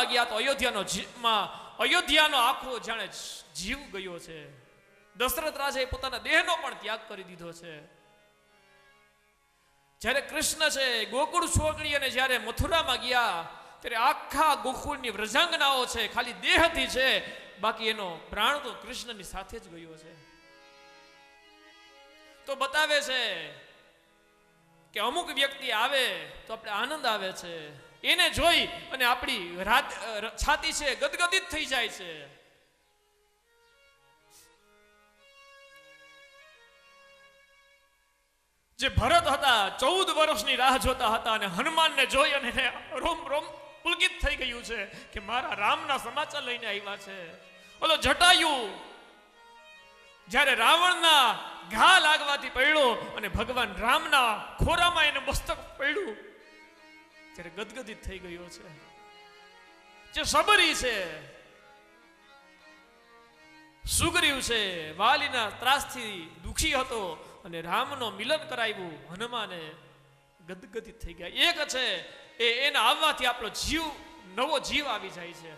મથુરામાં ગયા તો અયોધ્યાનો આખો જાણે જીવ ગયો છે. દશરથ રાજાએ પોતાના દેહનો પણ ત્યાગ કરી દીધો છે. જ્યારે કૃષ્ણ છે ગોકુળ છોકરી અને જ્યારે મથુરામાં ગયા ત્યારે આખા ગોકુળની વ્રજાંગનાઓ છે ખાલી દેહથી છે, બાકી એનો પ્રાણ તો કૃષ્ણની સાથે જ ગયો છે. તો બતાવે છે કે અમુક વ્યક્તિ આવે તો આપણે આનંદ આવે છે, એને જોઈ અને આપણી છાતી છે ગદગદિત થઈ જાય છે. જે ભરત હતા 14 વર્ષની રાહ જોતા હતા અને હનુમાનને જોઈ અને રોમ રોમ પુલકિત થઈ ગયું છે કે મારા રામના સમાચાર લઈને આવ્યા છે. ઓલો જટાયુ જ્યારે રાવણના ઘા લાગવાથી પડ્યો અને ભગવાન રામના ખોરામાં એને મસ્તક પડ્યું ત્યારે ગદગદિત થઈ ગયો છે. જે સબરી છે, સુગ્રીવ છે, વાલીના ત્રાસથી દુખી હતો અને રામનો મિલન કરાવ્યું, હનુમાને ગદગદિત થઈ ગયા. એક છે એના આવવાથી આપણો જીવ નવો જીવ આવી જાય છે.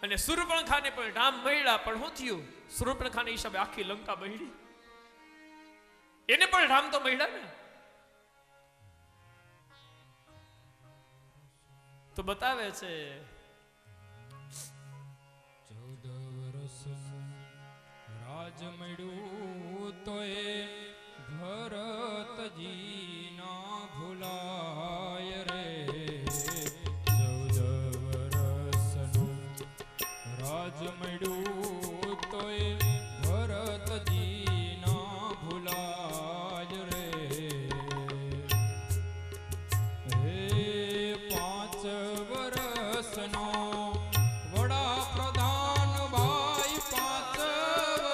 અને સુર્પણખાને પણ રામ મળ્યા, પણ શું થયું? સુર્પણખાને હિસાબે આખી લંકા બળી. એને પણ રામ તો મળ્યા ને. તો બતાવે છે 14 વર્ષનું રાજ મળ્યું તોય ભરતજી ના ભૂલાય રે. 14 વર્ષનું રાજ મળ્યું તોય ભરતજી ના ભૂલાય રે. હે 5 વર્ષનો વડાપ્રધાન ભાઈ, 5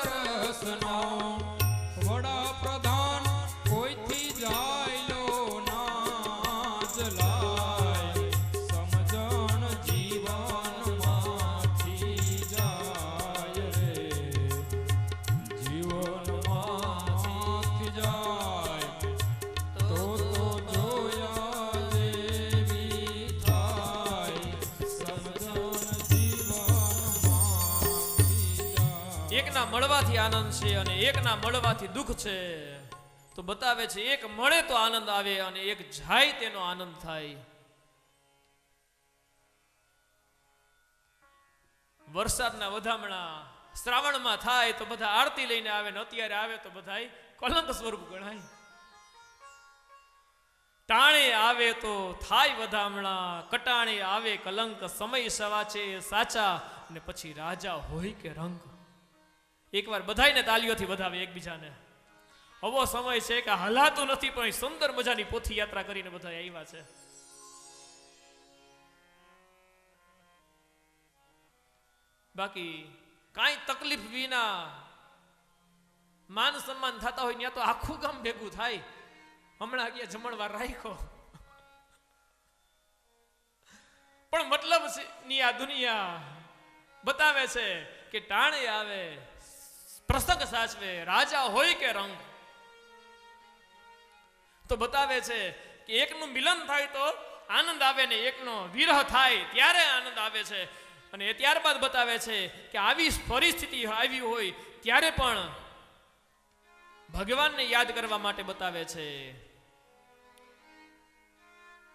વર્ષનો વડાપ્રધાન કોઈથી જાયલો ના જલાય. સમજણ જીવનમાંથી જાય રે, જીવનમાંથી જાય તો જોયા જેવી થાય. સમજણ જીવનમાંથી જાય. એકના મળવાથી આનંદ છે અને એકના મળવાથી દુઃખ છે. તો બતાવે છે એક મળે તો આનંદ આવે અને એક જાય તેનો આનંદ થાય. વરસાદના વધામણા શ્રાવણમાં થાય તો બધા આરતી લઈને આવે ને અત્યારે આવે તો બધા કલંક સ્વરૂપ ગણાય. ટાણે આવે તો થાય વધામણા, કટાણે આવે કલંક. સમય સવાચે સાચા અને પછી રાજા હોય કે રંગ. એકવાર બધાયને તાલીઓથી વધાવે એકબીજાને. આવો સમય છે કે હલાતું નથી, પણ સુંદર મજાની પોથી યાત્રા કરીને બધા આવ્યા છે. બાકી કાંઈ તકલીફ વિના માન સન્માન થતા હોય ત્યાં તો આખું ગામ ભેગું થાય. હમણાં ગયા જમણવાર રાખ્યો, પણ મતલબ ની આ દુનિયા બતાવે છે કે ટાણે આવે પ્રસંગ સાચવે, રાજા હોય કે રંગ. તો બતાવે છે કે એકનું મિલન થાય તો આનંદ આવે ને એકનો વિરહ થાય ત્યારે આનંદ આવે છે. અને ત્યારબાદ બતાવે છે કે આવી પરિસ્થિતિ આવી હોય ત્યારે પણ ભગવાનને યાદ કરવા માટે બતાવે છે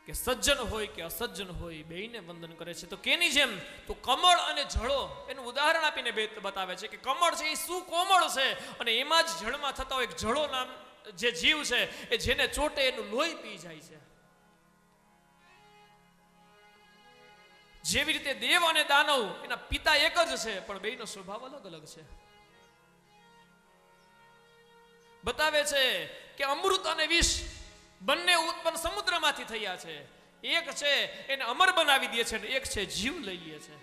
કે સજ્જન હોય કે અસજ્જન હોય બેયને વંદન કરે છે. તો કેની જેમ? તો કમળ અને જળો એનું ઉદાહરણ આપીને બતાવે છે કે કમળ છે એ શું કોમળ છે અને એમાં જ જળમાં થતા એક જળો નામ જે જીવ છે એ જેને ચોટે એનું લોહી પી જાય છે. જેવી રીતે દેવ અને દાનવ એના પિતા એક જ છે, પણ બેયનો સ્વભાવ અલગ અલગ છે. બતાવે છે કે અમૃત અને વિષ બંને ઉત્પન્ન સમુદ્રમાંથી થયા છે. એક છે એને અમર બનાવી દે છે અને એક છે જીવ લઈ લે છે.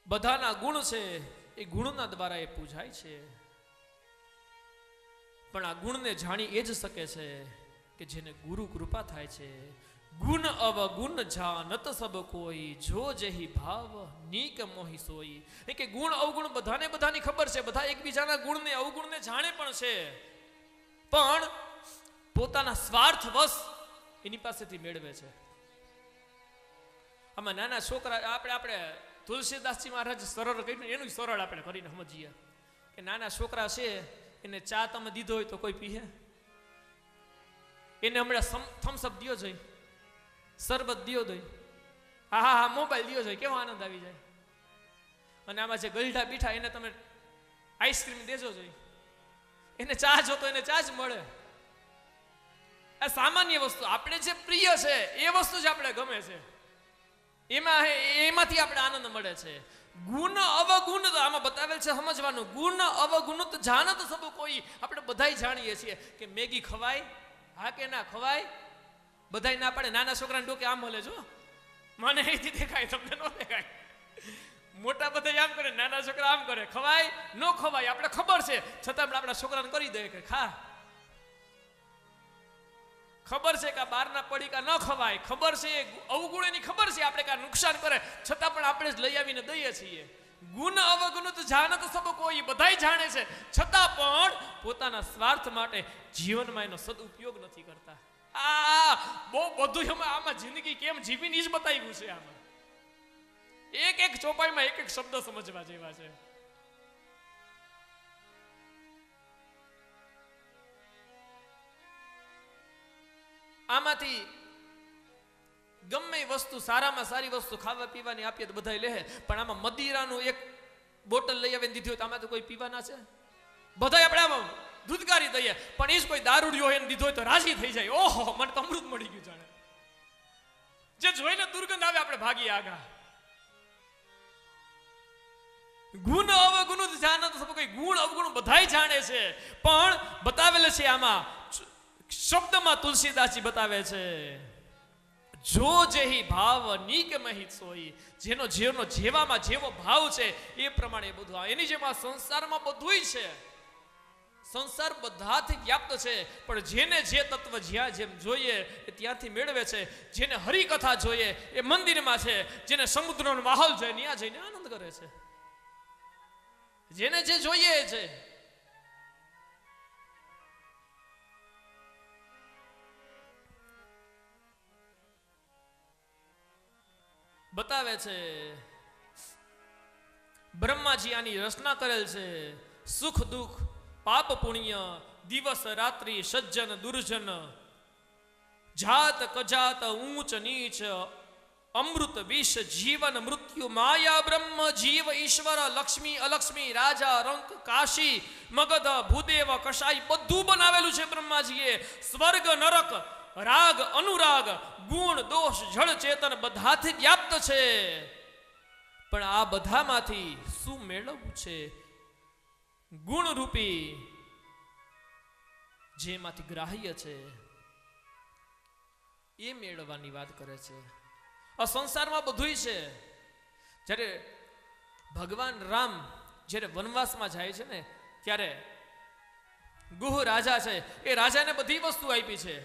બધાના ગુણ છે એ ગુણના દ્વારા એ પૂજાય છે, પણ આ ગુણને જાણી એ જ શકે છે કે જેને ગુરુ કૃપા થાય છે. ગુણ અવગુણ જાનત સબ કોઈ, જો જેહી ભાવ નીક મોહી સોઈ. કે ગુણ અવગુણ બધાને બધાની ખબર છે, બધા એકબીજાના ગુણને અવગુણને જાણે પણ છે, પણ પોતાના સ્વાર્થવશ એની પાસેથી મેળવે છે. આમાં નાના છોકરા આપણે તુલસીદાસજી મહારાજ સરળ કહ્યું એનું સરળ આપણે કરીને સમજીએ કે નાના છોકરા છે એને ચા તમે દીધો હોય તો કોઈ પીએ? એને હમણાં થમ્સઅપ દિયો જોઈ, શરબત દિયો જોઈ, હા મોબાઈલ દિયો જોઈ, કેવો આનંદ આવી જાય. અને આમાં જે ગલઢા બીઠા એને તમે આઈસ્ક્રીમ દેજો જોઈ, એને ચા જોતો એને ચા જ મળે. આ સામાન્ય વસ્તુ, આપણે જે પ્રિય છે એ વસ્તુ જ આપણે ગમે છે, એમાંથી આપણે આનંદ મળે છે. ગુણ અવગુણ તો આમાં બતાવેલ છે સમજવાનું. ગુણ અવગુણ તો જાણત સબ કોઈ, આપણે બધાય જાણીએ છીએ કે મેગી ખવાય, હા કે ના ખવાય? બધાય ના પાડે. નાના છોકરાને ડોકે આમ હલે જો, મને અહીંથી દેખાય, તમને ન દેખાય. મોટા બધા આમ કરે, નાના છોકરા આમ કરે. ખવાય ન ખવાય આપણે ખબર છે, છતાં આપણે આપણા છોકરાને કરી દઈએ કે ખા. ખબર છે કે બહારના પડીકા ન ખવાય, ખબર છે અવગુણ એની ખબર છે આપણે કાંઈ નુકસાન કરે, છતાં પણ આપણે જ લઈ આવીને દઈએ છીએ. ગુણ અવગુણ તો જાણત સબ કોઈ, બધાય જાણે છે, છતાં પણ પોતાના સ્વાર્થ માટે જીવનમાં એનો સદુપયોગ નથી કરતા. બહુ બધું આમાં જિંદગી કેમ જીવીને જ બતાવ્યું છે. આમાં એક ચોપાઈમાં એક શબ્દ સમજવા જેવા છે. આમાંથી ગમે વસ્તુ, સારામાં સારી વસ્તુ ખાવા પીવાની આપીએ તો બધા લે, પણ આમાં મદિરાનું એક બોટલ લઈ આવીને દીધી હોય તો આમાં તો કોઈ પીવાના છે? બધા આપણે આમાં દૂધકારી દઈએ, પણ એ જ કોઈ દારૂડિયો એને દીધો હોય તો રાજી થઈ જાય, ઓહો મને તો અમૃત મળી ગયું જાણે. જે જોઈને દુર્ગંધ આવે આપણે ભાગીએ આગા. ગુણ અવગુણ જાણે તો કોઈ ગુણ અવગુણ બધાય જાણે છે, પણ બતાવેલ છે આમાં શબ્દમાં તુલસીદાસજી બતાવે છે, જો જેહી ભાવ નીક મહિત સોઈ, જેનો જેવામાં જેવો ભાવ છે એ પ્રમાણે બધું. એની જેમ આ સંસારમાં બધુંય છે, સંસાર બધાથી વ્યાપ્ત છે, પણ જેને જે તત્વ જ્યાં જેમ જોઈએ એ ત્યાંથી મેળવે છે. જેને હરિકથા જોઈએ એ મંદિરમાં છે, જેને સમુદ્રનો માહોલ જોઈએ ત્યાં જઈને આનંદ કરે છે, જેને જે જોઈએ છે. બતાવે છે બ્રહ્માજી આની રચના કરેલ છે. સુખ દુઃખ, પાપ પુણ્ય, દિવસ રાત્રિ, સજ્જન દુર્જન, જાત કજાત, ઊંચ નીચ, અમૃત વિષ, જીવન મૃત્યુ, માયા બ્રહ્મ, જીવ ઈશ્વર, લક્ષ્મી અલક્ષ્મી, રાજા રંક, કાશી મગધ, ભૂદેવ કશાઈ, બધું બનાવેલું છે બ્રહ્માજીએ. સ્વર્ગ નરક, રાગ અનુરાગ, ગુણ દોષ જળ ચેતન બધાથી વ્યાપ્ત છે. પણ આ બધામાંથી શું મેળવવું છે? ગુણરૂપી જેમાંથી ગ્રાહ્ય છે એ મેળવવાની વાત કરે છે. આ સંસારમાં બધુંય છે. જ્યારે ભગવાન રામ જ્યારે વનવાસમાં જાય છે ને, ત્યારે ગુહ રાજા છે, એ રાજાને બધી વસ્તુ આપી છે.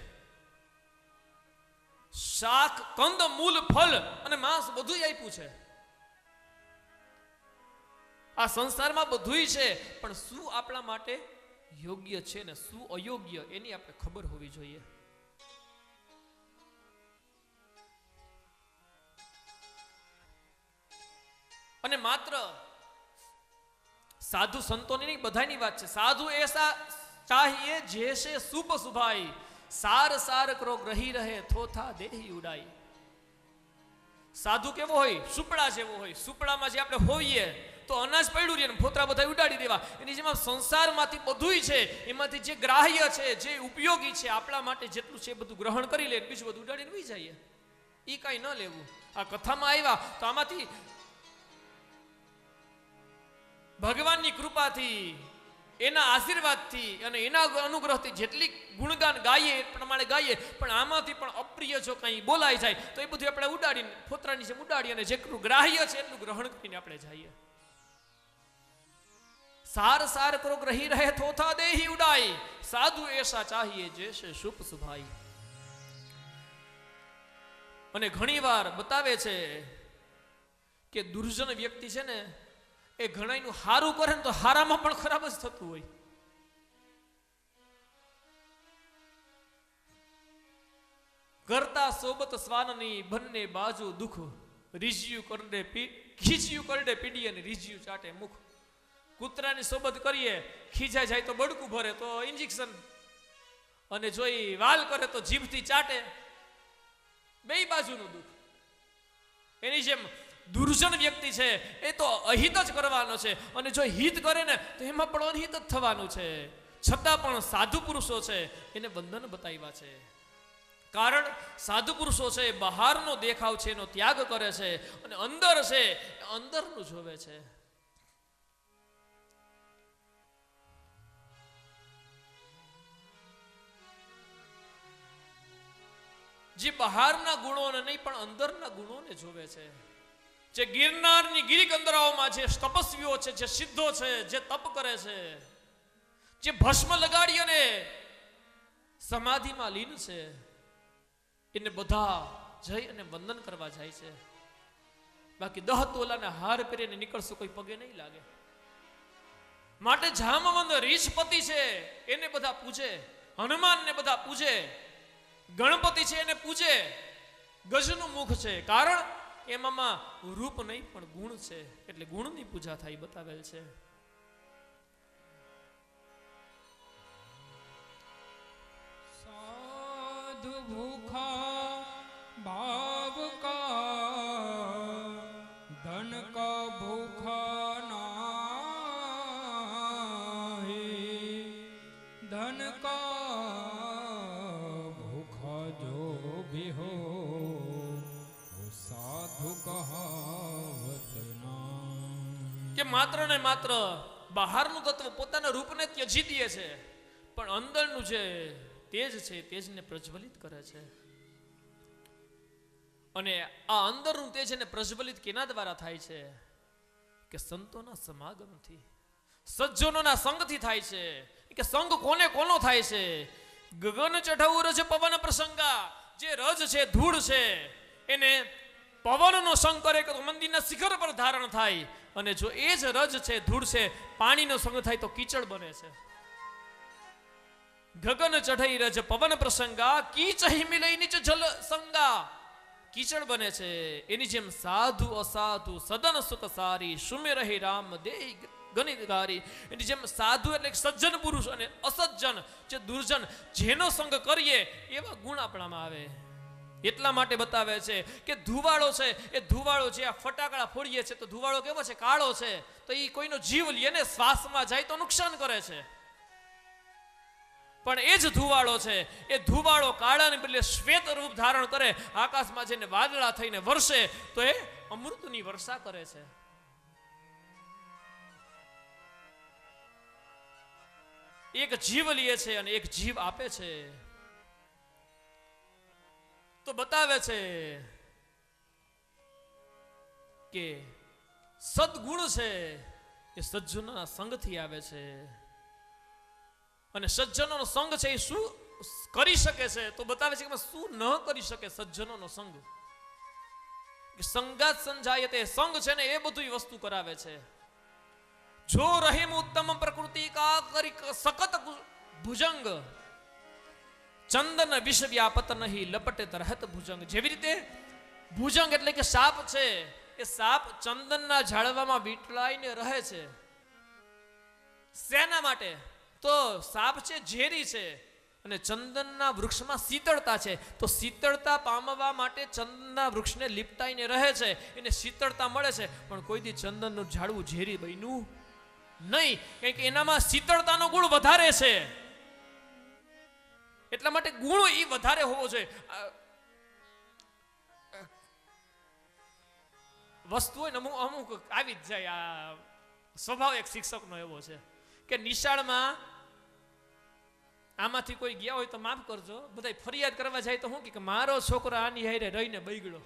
શાક, કંદ, મૂળ, ફળ અને માંસ બધું આપ્યું છે. આ સંસારમાં બધુંય છે, પણ શું આપણા માટે યોગ્ય છે ને શું અયોગ્ય એની આપણે ખબર હોવી જોઈએ. અને માત્ર સાધુ સંતોની નહીં, બધાની વાત છે. સાધુ એસા ચાહીએ જેસે શુભ શુભાઈ, સાર સાર કરો ગ્રહી રહે થોથા દેહી ઉડાઈ. સાધુ કેવો હોય? સુપડા જેવો હોય. સુપડામાં જે આપણે હોઈએ તો અનાજ પડ્યું રહે ને ફોતરા બધા ઉડાડી દેવા. એની જેમાં સંસારમાંથી બધુંય છે, એમાંથી જે ગ્રાહ્ય છે, જે ઉપયોગી છે, આપણા માટે જેટલું છે એ બધું ગ્રહણ કરી લે, બીજું બધું ઉડાડીને વહી જઈએ. એ કાંઈ ન લેવું. આ કથામાં આવ્યા તો આમાંથી ભગવાનની કૃપાથી, એના આશીર્વાદથી અને એના અનુગ્રહથી જેટલી ગુણગાન ગાઈએ એ પ્રમાણે ગાઈએ, પણ આમાંથી પણ અપ્રિય જો કંઈ બોલાઈ જાય તો એ બધું આપણે ઉડાડીને ફોતરાની જેમ ઉડાડી અને જેટલું ગ્રાહ્ય છે એટલું ગ્રહણ કરીને આપણે જઈએ. સાર સાર કરો ગ્રહી રહે થોથા દેહી ઉડાઈ, સાધુ એસા ચાહીએ જેસે શુભ શુભાઈ. અને ઘણી વાર બતાવે છે કે દુર્જન વ્યક્તિ છે ને, એ ઘણાયનું હારું કરે ને તો હારામાં પણ ખરાબ જ થતું હોય. કરતા સોબત સ્વાનની બંને બાજુ દુઃખ, રીઝ્યું કરડે ખીચ્યું કરડે પીડી અને રીઝ્યું ચાટે મુખ. કૂતરાની સોબત કરીએ, ખીજાઈ જાય તો બડકું ભરે તો ઇન્જેક્શન, અને જો એ વાલ કરે તો જીભથી ચાટે. બે બાજુનું દુઃખ. એની જેમ દુર્જન વ્યક્તિ છે એ તો અહિત જ કરવાનો છે, અને જો હિત કરે ને તો એમાં પણ અનહિત જ થવાનું છે. છતાં પણ સાધુ પુરુષો છે એને બંધન બતાવ્યા છે. કારણ સાધુ પુરુષો છે બહારનો દેખાવ છે એનો ત્યાગ કરે છે, અને અંદર છે અંદરનું જોવે છે. જે બહારના ગુણોને નહીં પણ અંદરના ગુણોને જોવે છે. જે ગિરનારની ગિરિકંદરાઓમાં જે તપસ્વીઓ છે, જે સિદ્ધો છે, જે તપ કરે છે, જે ભસ્મ લગાડી અને સમાધિમાં લીન છે, એને બધા જઈ અને વંદન કરવા જાય છે. બાકી 10 તોલાના હાર પહેરીને નીકળશો કોઈ પગે નહીં લાગે. માટે જામવંત રીછપતિ છે એને બધા પૂજે, હનુમાનને બધા પૂજે, ગણપતિ છે એને પૂજે. ગજનું મુખ છે, કારણ એમાં રૂપ નહીં પણ ગુણ છે, એટલે ગુણની પૂજા થાય બતાવેલ છે. साधु भूखा भाव का धन का भूखा नाही, धन का भूखा जो भी हो वो साधु कहावत ना. કે માત્ર ને માત્ર બહારનું તત્વ પોતાના રૂપને ત્યજી દે છે, પણ અંદરનું જે તેજ છે તેજને પ્રજ્વલિત કરે છે. અને આ અંદરનું તેજ એને પ્રજ્વલિત કેના દ્વારા થાય છે? કે સંતોના સમાગમથી, સજ્જનોના સંગથી થાય છે. કે સંગ કોને કોનો થાય છે? ગગન ચઢાવું રજ પવન પ્રસંગા. જે રજ છે, ધૂળ છે, એને પવનનો સંગ કરે તો મંદિરના શિખર પર ધારણ થાય, અને જો એ જ રજ છે, ધૂળ છે, પાણીનો સંગ થાય તો કીચડ બને છે. ગગન ચઢઈ રજ પવન પ્રસંગા, કીચહી મિલઈ નીચ જલ સંગા. કીચડ બને છે. એની જેમ સાધુ અસાધુ સદન સુખ સારી, સુમેરહી રામ દેઈ ગણિત ગારી. એની જેમ સાધુ એટલે સજ્જન પુરુષ અને અસજ્જન જે દુર્જન, જેનો સંગ કરીએ એવા ગુણ આપણામાં આવે. એટલા માટે બતાવે છે કે ધુવાળો છે એ ધુવાળો જે આ ફટાકડા ફોડીએ છે તો ધુવાળો કેવો છે? કાળો છે. તો એ કોઈનો જીવ લે ને શ્વાસમાં જાય તો નુકસાન કરે છે. પણ એ જ ધુવાળો છે, એ ધુવાળો કાળાને બદલે શ્વેત રૂપ ધારણ કરે, આકાશમાં જઈને વાદળા થઈને વરસે તો એ અમૃતની વર્ષા કરે છે. એક જીવ લે છે અને એક જીવ આપે છે. તો બતાવે છે કે સદગુણ છે એ સજ્જનોના સંગથી આવે છે. અને સજ્જનોનો સંગ છે એ શું કરી શકે છે? તો બતાવે છે કે શું ન કરી શકે સજ્જનોનો સંગ. સંગાત સંજાય તે સંગ છે ને એ બધું વસ્તુ કરાવે છે. જો રહીમ ઉત્તમ પ્રકૃતિ કા કરી સખત ભુજંગ, ચંદન વિષ વ્યાપત નહીં લપટે તરહત ભુજંગ. જેવી રીતે ભુજંગ એટલે કે સાપ છે, એ સાપ ચંદનના ઝાડવામાં વીંટળાઈને રહે છે. શેના માટે? તો સાપ છે ઝેરી છે, અને ચંદનના વૃક્ષમાં શીતળતા છે, તો શીતળતા પામવા માટે ચંદનના વૃક્ષને લીપટાઈને રહે છે, એને શીતળતા મળે છે. પણ કોઈ દી ચંદનનું ઝાડવું ઝેરી બન્યું નહીં, કારણ કે એનામાં શીતળતાનો ગુણ વધારે છે. એટલા માટે ગુણ એ વધારે હોવો જોઈએ. વસ્તુ હોય ને અમુક આવી જ જાય. આ સ્વભાવ એક શિક્ષકનો એવો છે કે નિશાળમાં આમાંથી કોઈ ગયા હોય તો માફ કરજો, બધા ફરિયાદ કરવા જાય તો શું કે મારો છોકરો આની હારે રહીને બગડ્યો.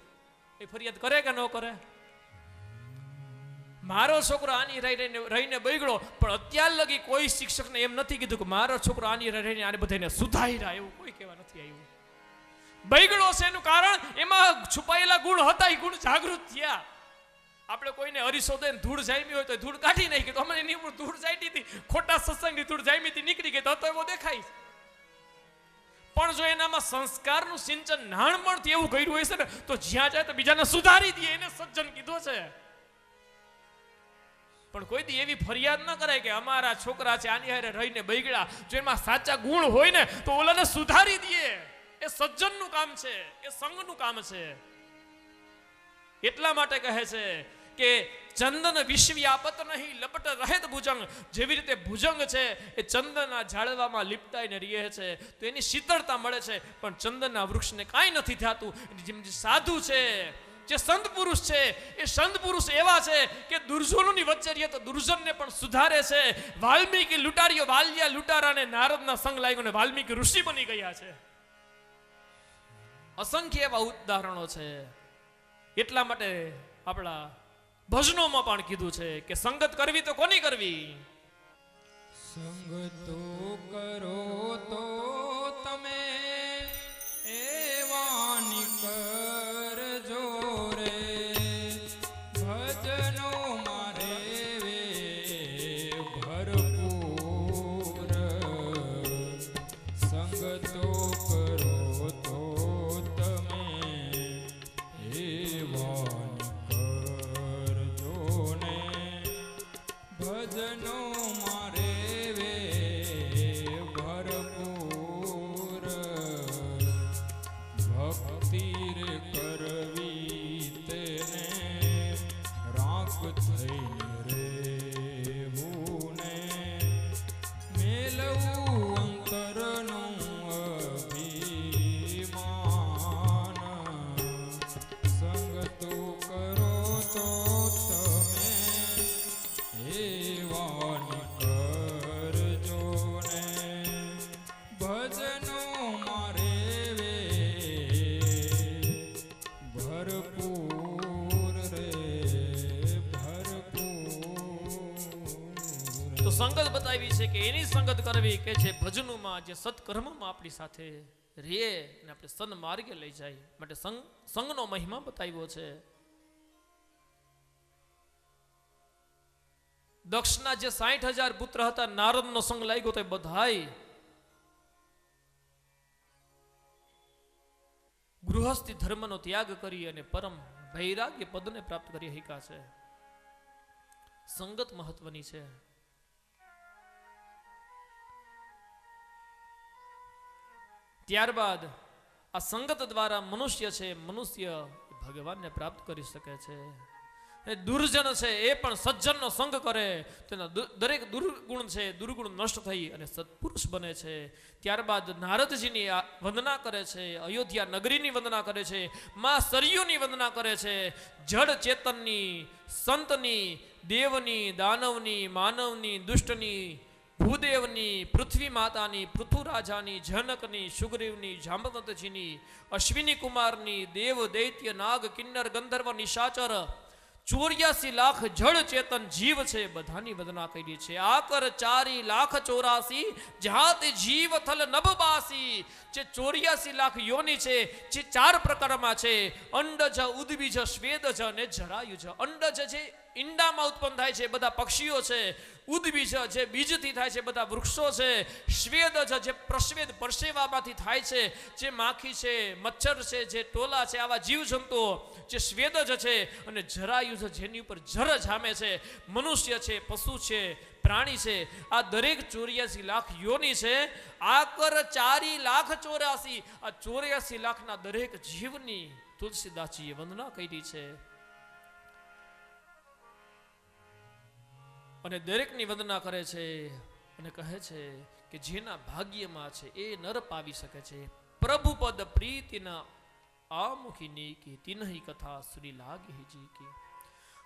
એ ફરિયાદ કરે કે ન કરે? મારો છોકરો આની રહીને બગડ્યો, પણ અત્યાર લગી કોઈ શિક્ષકને એમ નથી કીધું કે મારો છોકરો આની રહીને આને બધાને સુધાર્યા, એવું કોઈ કહેવા નથી આવ્યું. બગડ્યો છે એનું કારણ એમાં છુપાયેલા ગુણ હતા, એ ગુણ જાગૃત થયા. આપણે કોઈને અરીસો દઈને ધૂળ જામી હોય તો ધૂળ કાઢી નાખી, તો અમને એની ધૂળ જામી હતી, ખોટા સત્સંગની ધૂળ જામી હતી નીકળી ગઈ તો એવો દેખાય. પણ જો એનામાં સંસ્કારનું સિંચન નાનપણથી એવું કર્યું હોય છે ને, તો જ્યાં જાય તો બીજાને સુધારી દે, એને સજ્જન કીધો છે. પણ કોઈ દી એવી ફરિયાદ ન કરાય કે અમારા છોકરા છે આની હારે રહીને બગડ્યા. જો એમાં સાચા ગુણ હોય ને તો ઓલાને સુધારી દે. એ સજ્જનનું કામ છે, એ સંઘનું કામ છે. એટલા માટે કહે છે કે ચંદન વિશ્વ્યાપત નહીં લપટ રહેત ભુજંગ. જેવી રીતે ભુજંગ છે એ ચંદનના ઝાડવામાં લીપટાઈને રહે છે તો એની શીતળતા મળે છે, પણ ચંદનના વૃક્ષને કાંઈ નથી થતું. જેમ જે સાધુ છે, જે સંત પુરુષ છે, એ સંત પુરુષ એવા છે કે દુર્જનોની વચ્ચે રહે તો દુર્જનને પણ સુધારે છે. વાલ્મીકી લૂંટારીઓ વાલિયા લૂંટારાને નારદના સંગ લાગ્યો ને વાલ્મીકી ઋષિ બની ગયા છે. અસંખ્ય એવા ઉદાહરણો છે. એટલા માટે આપણા ભજનોમાં પણ કીધું છે કે સંગત કરવી તો કોની કરવી? સંગ તો કરો તો તમે એવાની કરજો રે, ભજનો મારે વે ભરપૂર. સંગ તો કરો તો તમે એવાની કરજો ને, ભજનો મારે વે ભરપૂર. ભક્તિ રે કરવી તેને રાખ થઈને રેવું ને, મેલવું અંતરનું અભિમાન. સંગ તો કરો તો તમે એવાની કરજો ને, ભજનો મારે વે ભરપૂર રે ભરપૂર. તો સંગત બતાવી છે કે એની સંગત કરવી કે જે ભજનોમાં, જે સત્કર્મમાં આપણી સાથે રહે અને આપણે સન્માર્ગે લઈ જાય. માટે સંગનો મહિમા બતાવ્યો છે. દક્ષના જે 60,000 પુત્ર હતા, નારદનો સંગ લાગ્યો તો બધાય ગૃહસ્થી ધર્મનો ત્યાગ કરી અને પરમ વૈરાગ્ય પદને પ્રાપ્ત કરી શક્યા છે. સંગત મહત્વની છે. ત્યારબાદ આ સંગત દ્વારા મનુષ્ય ભગવાનને પ્રાપ્ત કરી શકે છે. દુર્જન છે એ પણ સજ્જનનો સંગ કરે તેના દરેક દુર્ગુણ છે દુર્ગુણ નષ્ટ થઈ અને સત્પુરુષ બને છે. ત્યારબાદ નારદજીની વંદના કરે છે, અયોધ્યા નગરીની વંદના કરે છે, માં સરયુની વંદના કરે છે. જડ ચેતનની, સંતની, દેવની, દાનવની, માનવની, દુષ્ટની, ભૂદેવની, પૃથ્વી માતાની, પૃથુરાજાની, જનકની, સુગ્રીવની, જાંબવંતજીની, અશ્વિની કુમારની, દેવ, દૈત્ય, નાગ, કિન્નર, ગંધર્વ, નિશાચર, 84 લાખ જળ ચેતન જીવ છે બધાની વંદના કરી છે. આકર 4,84,000 જાત જીવ થલ નભબાસી. જે 84 લાખ યોની છે જે 4 પ્રકારમાં છે: અંડજ, ઉદ્બીજ, સ્વેદજ અને જરાયુજ. અંડજ જે ઈંડામાં ઉત્પન્ન થાય છે બધા પક્ષીઓ છે, ઉદ્બીજ જે બીજથી થાય છે બધા વૃક્ષો છે, સ્વેદજ જે પ્રસ્વેદ પરસેવામાંથી થાય છે જે માખી છે, મચ્છર છે, જે ટોલા છે, આવા જીવજંતુઓ જે સ્વેદજ છે, અને જરાયુજ જેની ઉપર જર જામે છે, મનુષ્ય છે, પશુ છે, પ્રાણી છે. આ દરેક 84 લાખ યોની છે. આકર 4,84,000. આ 84 લાખના દરેક જીવની તુલસીદાસજીએ વંદના કરી છે. અને દરેકની વંદના કરે છે અને કહે છે કે જેના ભાગ્યમાં છે એ નર પાવી શકે છે. પ્રભુપદ પ્રીતિના આમુખી કી તિનહી કથા શ્રી લાગી જી કી.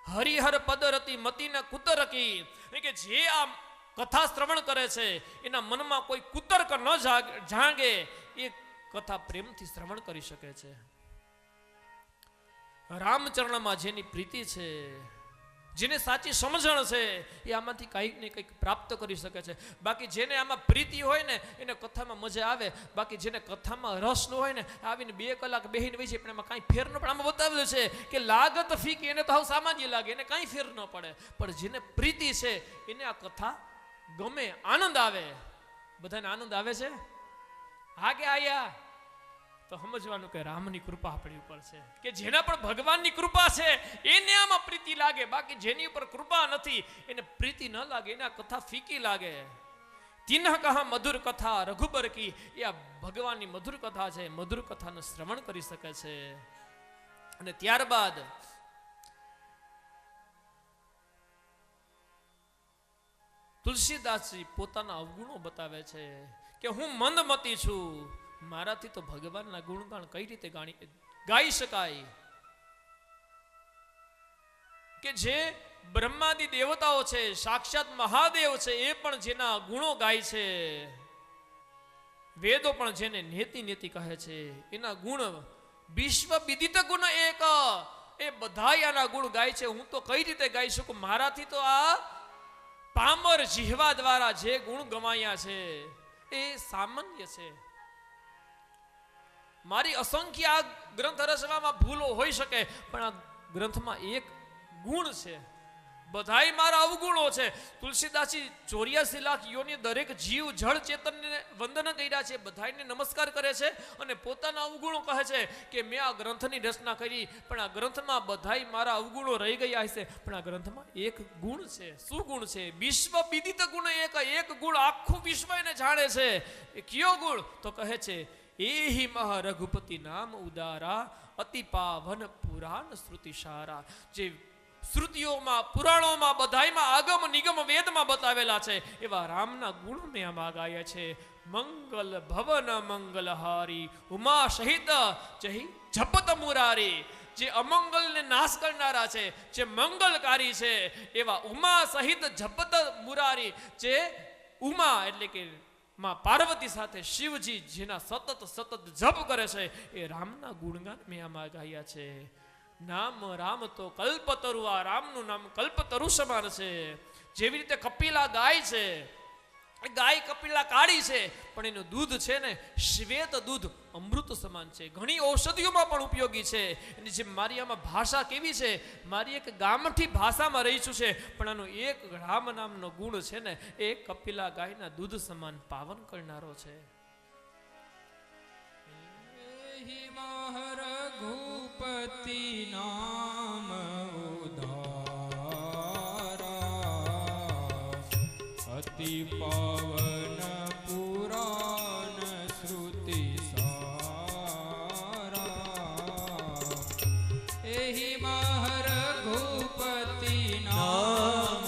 હરિહર પદ રતિ મતિના કુતર કી. કે જે આ કથા શ્રવણ કરે છે એના મનમાં કોઈ કુતર્ક ન જાગે, એ કથા પ્રેમથી શ્રવણ કરી શકે છે. રામચરણમાં જેની પ્રીતિ છે, જેને સાચી સમજણ છે, એ આમાંથી કંઈક ને કંઈક પ્રાપ્ત કરી શકે છે. બાકી જેને આમાં પ્રીતિ હોય ને એને કથામાં મજા આવે. બાકી જેને કથામાં રસ ન હોય ને આવીને 2 કલાક બેહીને વહી છે પણ એમાં કાંઈ ફેર ન પડે. આમાં બતાવેલું છે કે લાગત ફીકી એને તો હાવ સામાન્ય લાગે, એને કાંઈ ફેર ન પડે. પણ જેને પ્રીતિ છે એને આ કથા ગમે, આનંદ આવે. બધાને આનંદ આવે છે? આગે આયા તો સમજવાનું કે રામની કૃપા આપણી ઉપર છે, કે જેના પર ભગવાનની કૃપા છે એને આમાં પ્રીતિ લાગે, બાકી જેની ઉપર કૃપા નથી એને પ્રીતિ ન લાગે, એને આ કથા ફીકી લાગે. તિન્હ કહા મધુર કથા રઘુબર કી, એ આ ભગવાનની મધુર કથા છે, મધુર કથાનું શ્રવણ કરી શકે છે. અને ત્યારબાદ તુલસીદાસજી પોતાના અવગુણો બતાવે છે કે હું મંદમતી છું, મારાથી તો ભગવાનના ગુણગાન કઈ રીતે ગાઈ શકાય, કે જે બ્રહ્માદિ દેવતાઓ છે, સાક્ષાત મહાદેવ છે, એ પણ જેના ગુણો ગાય છે, વેદો પણ જેને નેતિ નેતિ કહે છે, એના ગુણ વિશ્વ વિદિત ગુણ એક, એ બધાય આના ગુણ ગાય છે. હું તો કઈ રીતે ગાઈ શકું, મારાથી તો આ પામર જીહવા દ્વારા જે ગુણ ગવાયા છે એ સામાન્ય છે. મારી અસંખ્ય આ ગ્રંથ રચવામાં ભૂલો હોઈ શકે, પણ આ ગ્રંથમાં એક ગુણ છે, બધાય મારા અવગુણો છે. તુલસીદાસજી 84 લાખ યોની દરેક જીવ જળ ચેતનને વંદન કર્યા છે, બધાયને નમસ્કાર કરે છે અને પોતાના અવગુણો કહે છે કે મેં આ ગ્રંથની રચના કરી, પણ આ ગ્રંથમાં બધાય મારા અવગુણો રહી ગયા હશે, પણ આ ગ્રંથમાં એક ગુણ છે. શું ગુણ છે? વિશ્વ વિદિત ગુણ એક ગુણ આખું વિશ્વ એને જાણે છે. એ કયો ગુણ? તો કહે છે એહી મહ રઘુપતિ નામ ઉદારા, અતિ પાવન પુરાણ શ્રુતિ સારા. જે શ્રુતિઓમાં, પુરાણોમાં, બધાયમાં, આગમ નિગમ વેદમાં બતાવેલા છે એવા રામના ગુણ મેં આમાં ગાયા છે. મંગલ ભવન મંગલહારી, ઉમા સહિત જહી જપત મુરારી. જે અમંગલને નાશ કરનારા છે, જે મંગલકારી છે એવા ઉમા સહિત જપત મુરારી. જે ઉમા એટલે કે માં પાર્વતી સાથે શિવજી જેના સતત જપ કરે છે એ રામના ગુણગાન મેં આમાં ગાયા છે. નામ રામ તો કલ્પતરુ, આ રામનું નામ કલ્પતરુ સમાન છે. જેવી રીતે કપિલા ગાય છે, ગાય કપિલા કાળી છે, પણ એનું દૂધ છે ને શ્વેત દૂધ અમૃત સમાન છે, ઘણી ઔષધિઓમાં પણ ઉપયોગી છે. એની જે મારી આમાં ભાષા કેવી છે, મારી એક ગામઠી ભાષામાં રહીશું છે, પણ આનો એક રામ નામનો ગુણ છે ને એ કપિલા ગાયના દૂધ સમાન પાવન કરનારો છે. રઘુપતિ નામ ઉદારા, અતિ પાવન પુરાણ શ્રુતિ સારા. એહી મહ રઘુપતિ નામ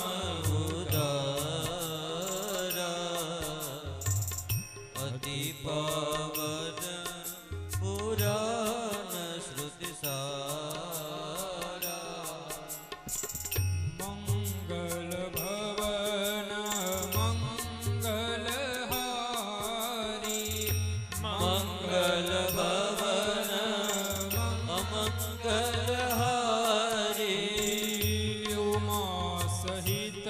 અતિ પાવન પુરાણ શ્રુતિ સારા. મંગલ ભવન મંગલહારી, મંગલ ભવન અમંગલહારી. ઉમા સહિત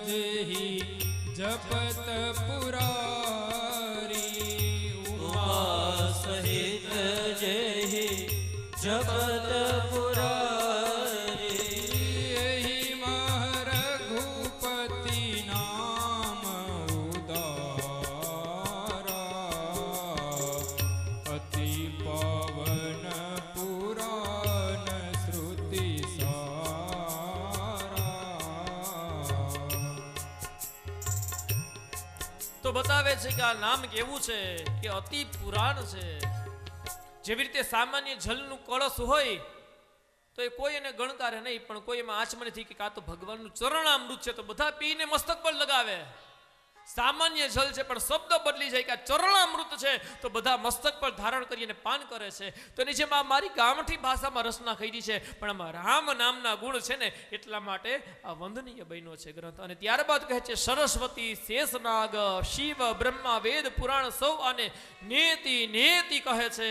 જેહી જપત પુરારી. ઉમા સહિત જેહી જગત પુરારી. એહી મહ રઘુપતિ નામ ઉદારા, અતિ પાવન પુરાણ શ્રુતિ સારા. તો બતાવે છે કે આ નામ કેવું છે કે અતિ પુરાણ છે. જેવી રીતે સામાન્ય જલનું કળશ હોય તો એ કોઈ એને ગણકારે નહીં, પણ કોઈ એમાં આચમનથી કે આ તો ભગવાનનું ચરણામૃત છે તો બધા પીને મસ્તક પર લગાવે. સામાન્ય જલ છે પણ શબ્દ બદલી જાય કે આ ચરણામૃત છે તો બધા મસ્તક પર ધારણ કરીને પાન કરે છે. તો એની જેમ આ મારી ગામઠી ભાષામાં રચના કરી છે, પણ આમાં રામ નામના ગુણ છે ને એટલા માટે આ વંદનીય બન્યો છે ગ્રંથ. અને ત્યારબાદ કહે છે સરસ્વતી, શેષનાગ, શિવ, બ્રહ્મા, વેદ, પુરાણ સૌ આને નેતિ નેતિ કહે છે.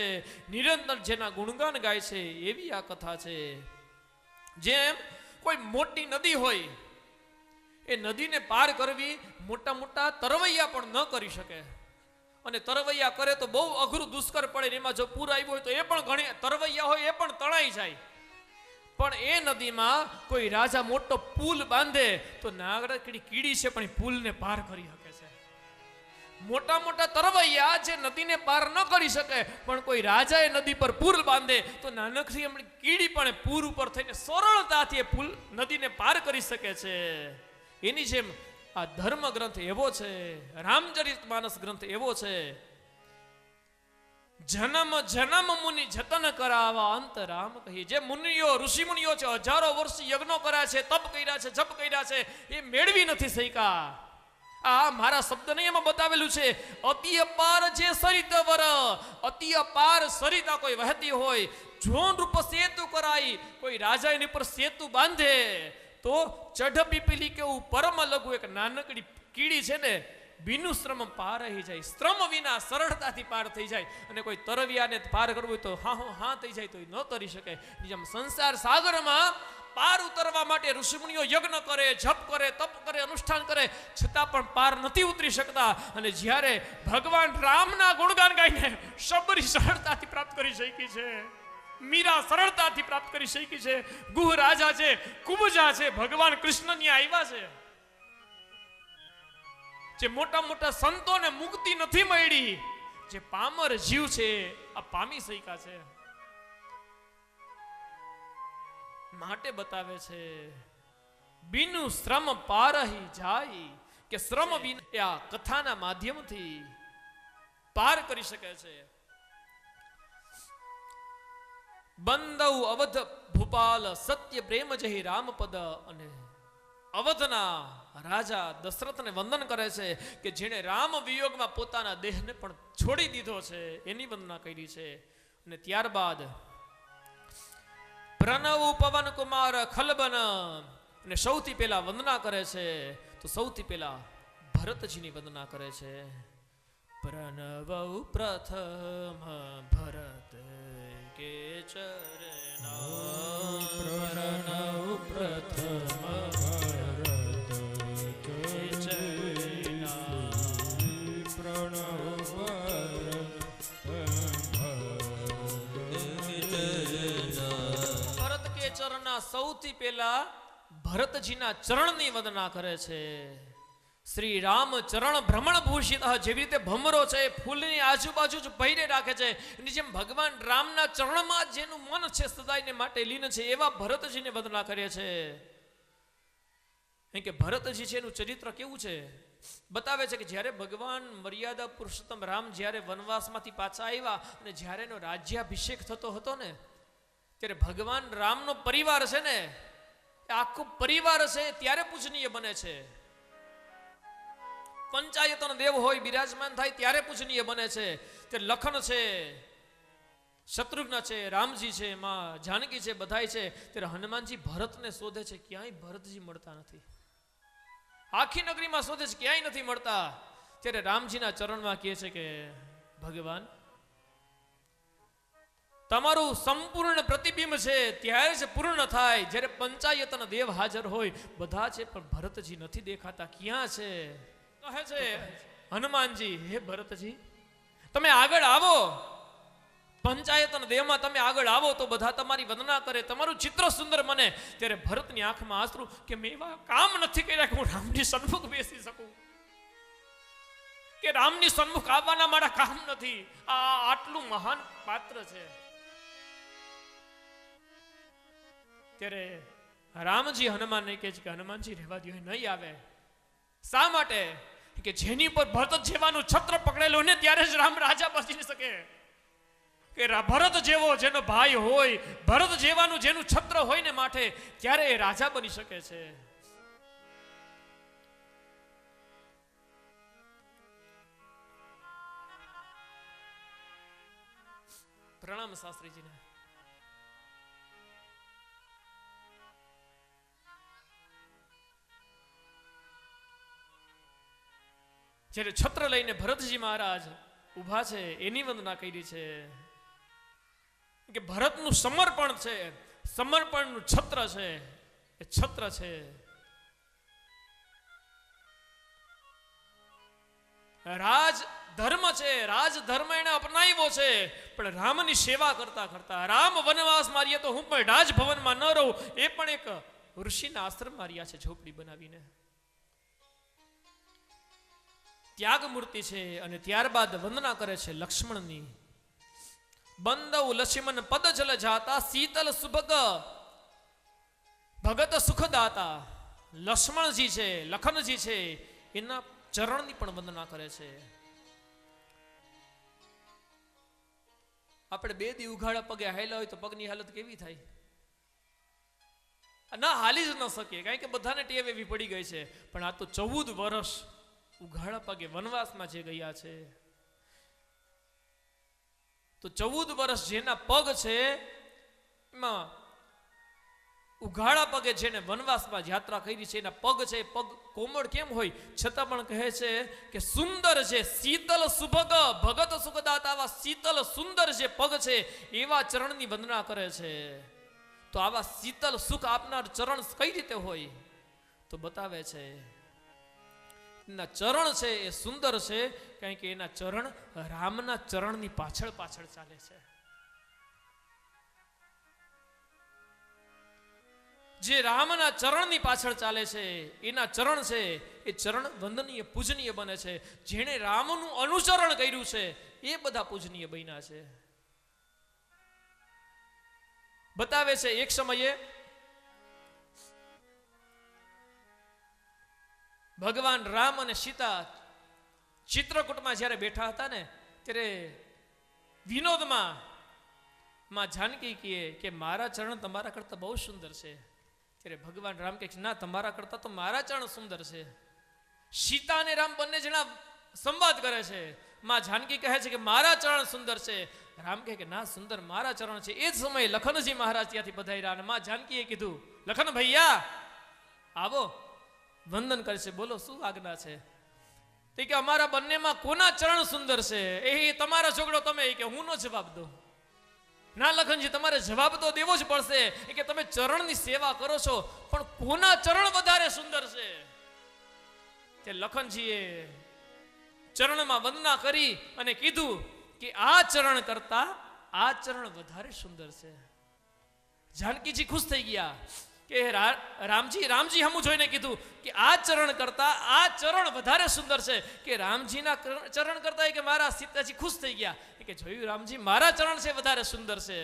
નિરંતર જેના ગુણગાન ગાય છે એવી આ કથા છે. જેમ કોઈ મોટી નદી હોય, એ નદીને પાર કરવી મોટા મોટા તરવૈયા પણ ન કરી શકે, અને તરવૈયા કરે તો બહુ અઘરું દુષ્કર પડે. એમાં જો પૂર આવ્યું હોય તો એ પણ ઘણી તરવૈયા હોય એ પણ તણાઈ જાય. પણ એ નદીમાં કોઈ રાજા મોટો પુલ બાંધે તો નાગરકડી કીડી છે પણ એ પુલને પાર કરી શકે છે. મોટા મોટા તરવૈયા જે નદીને પાર ન કરી શકે, પણ કોઈ રાજાએ નદી પર પુલ બાંધે તો નાનકડી હમણાં કીડી પણ પૂર ઉપર થઈને સરળતાથી એ પુલ નદીને પાર કરી શકે છે. એની જેમ આ ધર્મ ગ્રંથ એવો છે, રામચરિતમાનસ ગ્રંથ એવો છે. જન્મ જન્મ મુનિ જતન કરાવા અંત રામ કહી. જે મુનિઓ ઋષિ મુનિઓ છે, હજારો વર્ષ યજ્ઞો કર્યા છે, તપ કર્યા છે, જપ કર્યા છે, એ મેળવી નથી શક્યા. આ મારા શબ્દ નહીં, એમાં બતાવેલું છે. અતિ અપાર જે સરિત વર, અતિ અપાર સરિતા કોઈ વહેતી હોય, જોન રૂપ સેતુ કરાઈ, કોઈ રાજા એની પર સેતુ બાંધે તો ચઢ પીપીલી કેવું પરમ લઘુ એક નાનકડી કીડી છે ને, બિનુ શ્રમ પાર થઈ જાય. શ્રમ વિના સરળતાથી પાર થઈ જાય. અને કોઈ તરવિયાને પાર કરવું હોય તો હા થઈ જાય તો ન તરી શકે. જેમ સંસાર સાગરમાં પાર ઉતરવા માટે ઋષિમુનિઓ યજ્ઞ કરે, જપ કરે, તપ કરે, અનુષ્ઠાન કરે, છતાં પણ પાર નથી ઉતરી શકતા. અને જ્યારે ભગવાન રામના ગુણગાન ગાઈને શબરી સરળતાથી પ્રાપ્ત કરી શકી છે, મીરા સરળતાથી પ્રાપ્ત કરી શકી છે, ગુહ રાજા છે, કુબજા છે, ભગવાન કૃષ્ણ ત્યાં આવ્યા છે. જે મોટા મોટા સંતોને મુક્તિ નથી મળી, જે પામર જીવ છે આ પામી શક્યા છે. માટે બતાવે છે બિનુ શ્રમ પારહી જાય, કે શ્રમ વિના આ કથાના માધ્યમથી પાર કરી શકે છે. બંદવ અવધ ભૂપાલ સત્ય પ્રેમ જહી રામપદ. અને અવધના રાજા દશરથને વંદન કરે છે કે જેણે રામ વિયોગમાં પોતાના દેહને પણ છોડી દીધો છે, એની વંદના કરી છે. અને ત્યારબાદ પ્રણવ પવન કુમાર ખલબન, અને સૌથી પહેલા વંદના કરે છે તો સૌથી પહેલા ભરતજીની વંદના કરે છે. પ્રણવ પ્રથમ ભરત કે ચરણા, પ્રણવ પ્રથમ સૌથી પહેલા ભરતજીના ચરણની વંદના કરે છે. શ્રી રામ ચરણ ભ્રમણ ભૂષિત, જેવી રીતે ભમરો છે ફૂલની આજુબાજુ જ પહેરે રાખે છે, એની જેમ ભગવાન રામના ચરણમાં જેનું મન છે સદાયને માટે લીન છે, એવા ભરતજીને વંદના કરે છે. કે ભરતજી છે એનું ચરિત્ર કેવું છે બતાવે છે કે જ્યારે ભગવાન મર્યાદા પુરુષોત્તમ રામ જ્યારે વનવાસમાંથી પાછા આવ્યા અને જ્યારે એનો રાજ્યાભિષેક થતો હતો ને, ત્યારે ભગવાન રામનો પરિવાર છે ને, આખો પરિવાર છે ત્યારે પૂજનીય બને છે. પંચાયતન દેવ હોય બિરાજમાન થાય ત્યારે પૂજનીય બને છે. તે લખન છે, શત્રુઘ્ન છે, રામજી છે, માં જાનકી છે, બધાય છે. ત્યારે હનુમાનજી ભરતને શોધે છે, ક્યાંય ભરતજી મળતા નથી. આખી નગરીમાં શોધે છે, ક્યાંય નથી મળતા. ત્યારે રામજીના ચરણમાં કહે છે કે ભગવાન, તમારું સંપૂર્ણ પ્રતિબિંબ છે ત્યારે જ પૂર્ણ થાય. જ્યારે પંચાયતન દેવ હાજર હોય બધા છે, પણ ભરતજી નથી દેખાતા, ક્યાં છે? કહે છે હનુમાનજી, હે ભરતજી તમે આગળ આવો, પંચાયતન દેવમાં તમે આગળ આવો તો બધા તમારી વંદના કરે, તમારું ચિત્ર સુંદર બને. ત્યારે ભરતની આંખમાં આંસુ કે મેં એવા કામ નથી કર્યા કે હું રામની સન્મુખ બેસી શકું, કે રામની સન્મુખ આવવાના મારા કામ નથી. આ આટલું મહાન પાત્ર છે. ત્યારે રામજી હનુમાનને કહે છે કે હનુમાનજી રહેવા દો, નહીં આવે. શા માટે? કે જેની પર ભરત જેવાનું છત્ર પકડેલું ને ત્યારે જ રામ રાજા બની શકે. કે ભરત જેવો જેનો ભાઈ હોય, ભરત જેવાનું જેનું છત્ર હોય ને માથે, ત્યારે એ રાજા બની શકે છે. પ્રણામ શાસ્ત્રીજીને. જ્યારે છત્ર લઈને ભરતજી મહારાજ ઉભા છે એની વંદના કરી છે. કે ભરતનું સમર્પણ છે, સમર્પણનું છત્ર છે, એ છત્ર છે. રાજ ધર્મ છે, રાજ ધર્મ એને અપનાવ્યો છે, પણ રામની સેવા કરતા કરતા રામ વનવાસ માર્યા તો હું પણ રાજભવનમાં ન રહું, એ પણ એક ઋષિના આશ્રમ માર્યા છે ઝોપડી બનાવીને. ત્યાગ મૂર્તિ છે. અને ત્યારબાદ વંદના કરે છે લક્ષ્મણની. બંદવ લક્ષ્મણ પદ જલ જાતા શીતલ સુભગ ભગત સુખદાતા. લક્ષ્મણજી છે, લખનજી છે, એના ચરણની પણ વંદના કરે છે. આપણે 2 દી ઉઘાડા પગે હાલ્યા હોય તો પગની હાલત કેવી થાય? ના હાલી જ ન શકીએ, કારણ કે બધાને ટેવ એવી પડી ગઈ છે. પણ આ તો 14 વર્ષ ઉઘાડા પગે વનવાસમાં જે ગયા છે, તો 14 વર્ષ જેના પગ છે એમાં ઉઘાડા પગે જેને વનવાસમાં યાત્રા કરી છે એના પગ છે, પગ કોમળ કેમ હોય છતાં પણ કહે છે કે સુંદર છે, શીતલ સુભગ ભગત સુખદાતા. આવા શીતલ સુંદર જે પગ છે એવા ચરણની વંદના કરે છે. તો આવા શીતલ સુખ આપનાર ચરણ કઈ રીતે હોય? તો બતાવે છે એના ચરણ છે એ સુંદર છે, કારણ કે એના ચરણ રામના ચરણની પાછળ પાછળ ચાલે છે. જે રામના ચરણની પાછળ ચાલે છે એના ચરણ છે એ ચરણ વંદનીય પૂજનીય બને છે. જેણે રામનું અનુસરણ કર્યું છે એ બધા પૂજનીય બન્યા છે. બતાવે છે એક સમયે ભગવાન રામ અને સીતા ચિત્રકૂટમાં જ્યારે બેઠા હતા ને, ત્યારે વિનોદમાં માં જાનકી કહે કે મારા ચરણ તમારા કરતા બહુ સુંદર છે. ત્યારે ભગવાન રામ કહે ના, તમારા કરતા તો મારા ચરણ સુંદર છે. સીતા અને રામ બંને જણા સંવાદ કરે છે. માં જાનકી કહે છે કે મારા ચરણ સુંદર છે. રામ કહે કે ના, સુંદર મારા ચરણ છે. એ જ સમયે લખનજી મહારાજ ત્યાંથી પધાર્યા અને માં જાનકીએ કીધું, લખન ભૈયા આવો, વંદન કરે છે. બોલો શું આજ્ઞા છે? તે કે અમારા બંનેમાં કોના ચરણ સુંદર છે? એ તમારા છોકરો તમે, કે હું નો જવાબ દઉં. ના લખનજી, તમારે જવાબ તો દેવો જ પડશે. એ કે તમે ચરણની સેવા કરો છો, પણ કોના ચરણ વધારે સુંદર છે? તે લખનજીએ ચરણમાં વંદના કરી અને કીધું કે આ ચરણ કરતા આ ચરણ વધારે સુંદર છે. જાનકીજી ખુશ થઈ ગયા કે રામજી હમું જોઈને કીધું કે આ ચરણ કરતા આ ચરણ વધારે સુંદર છે. કે રામજીના ચરણ કરતા કે મારા સીતાજી ખુશ થઈ ગયા કે જોયું રામજી, મારા ચરણ છે વધારે સુંદર છે.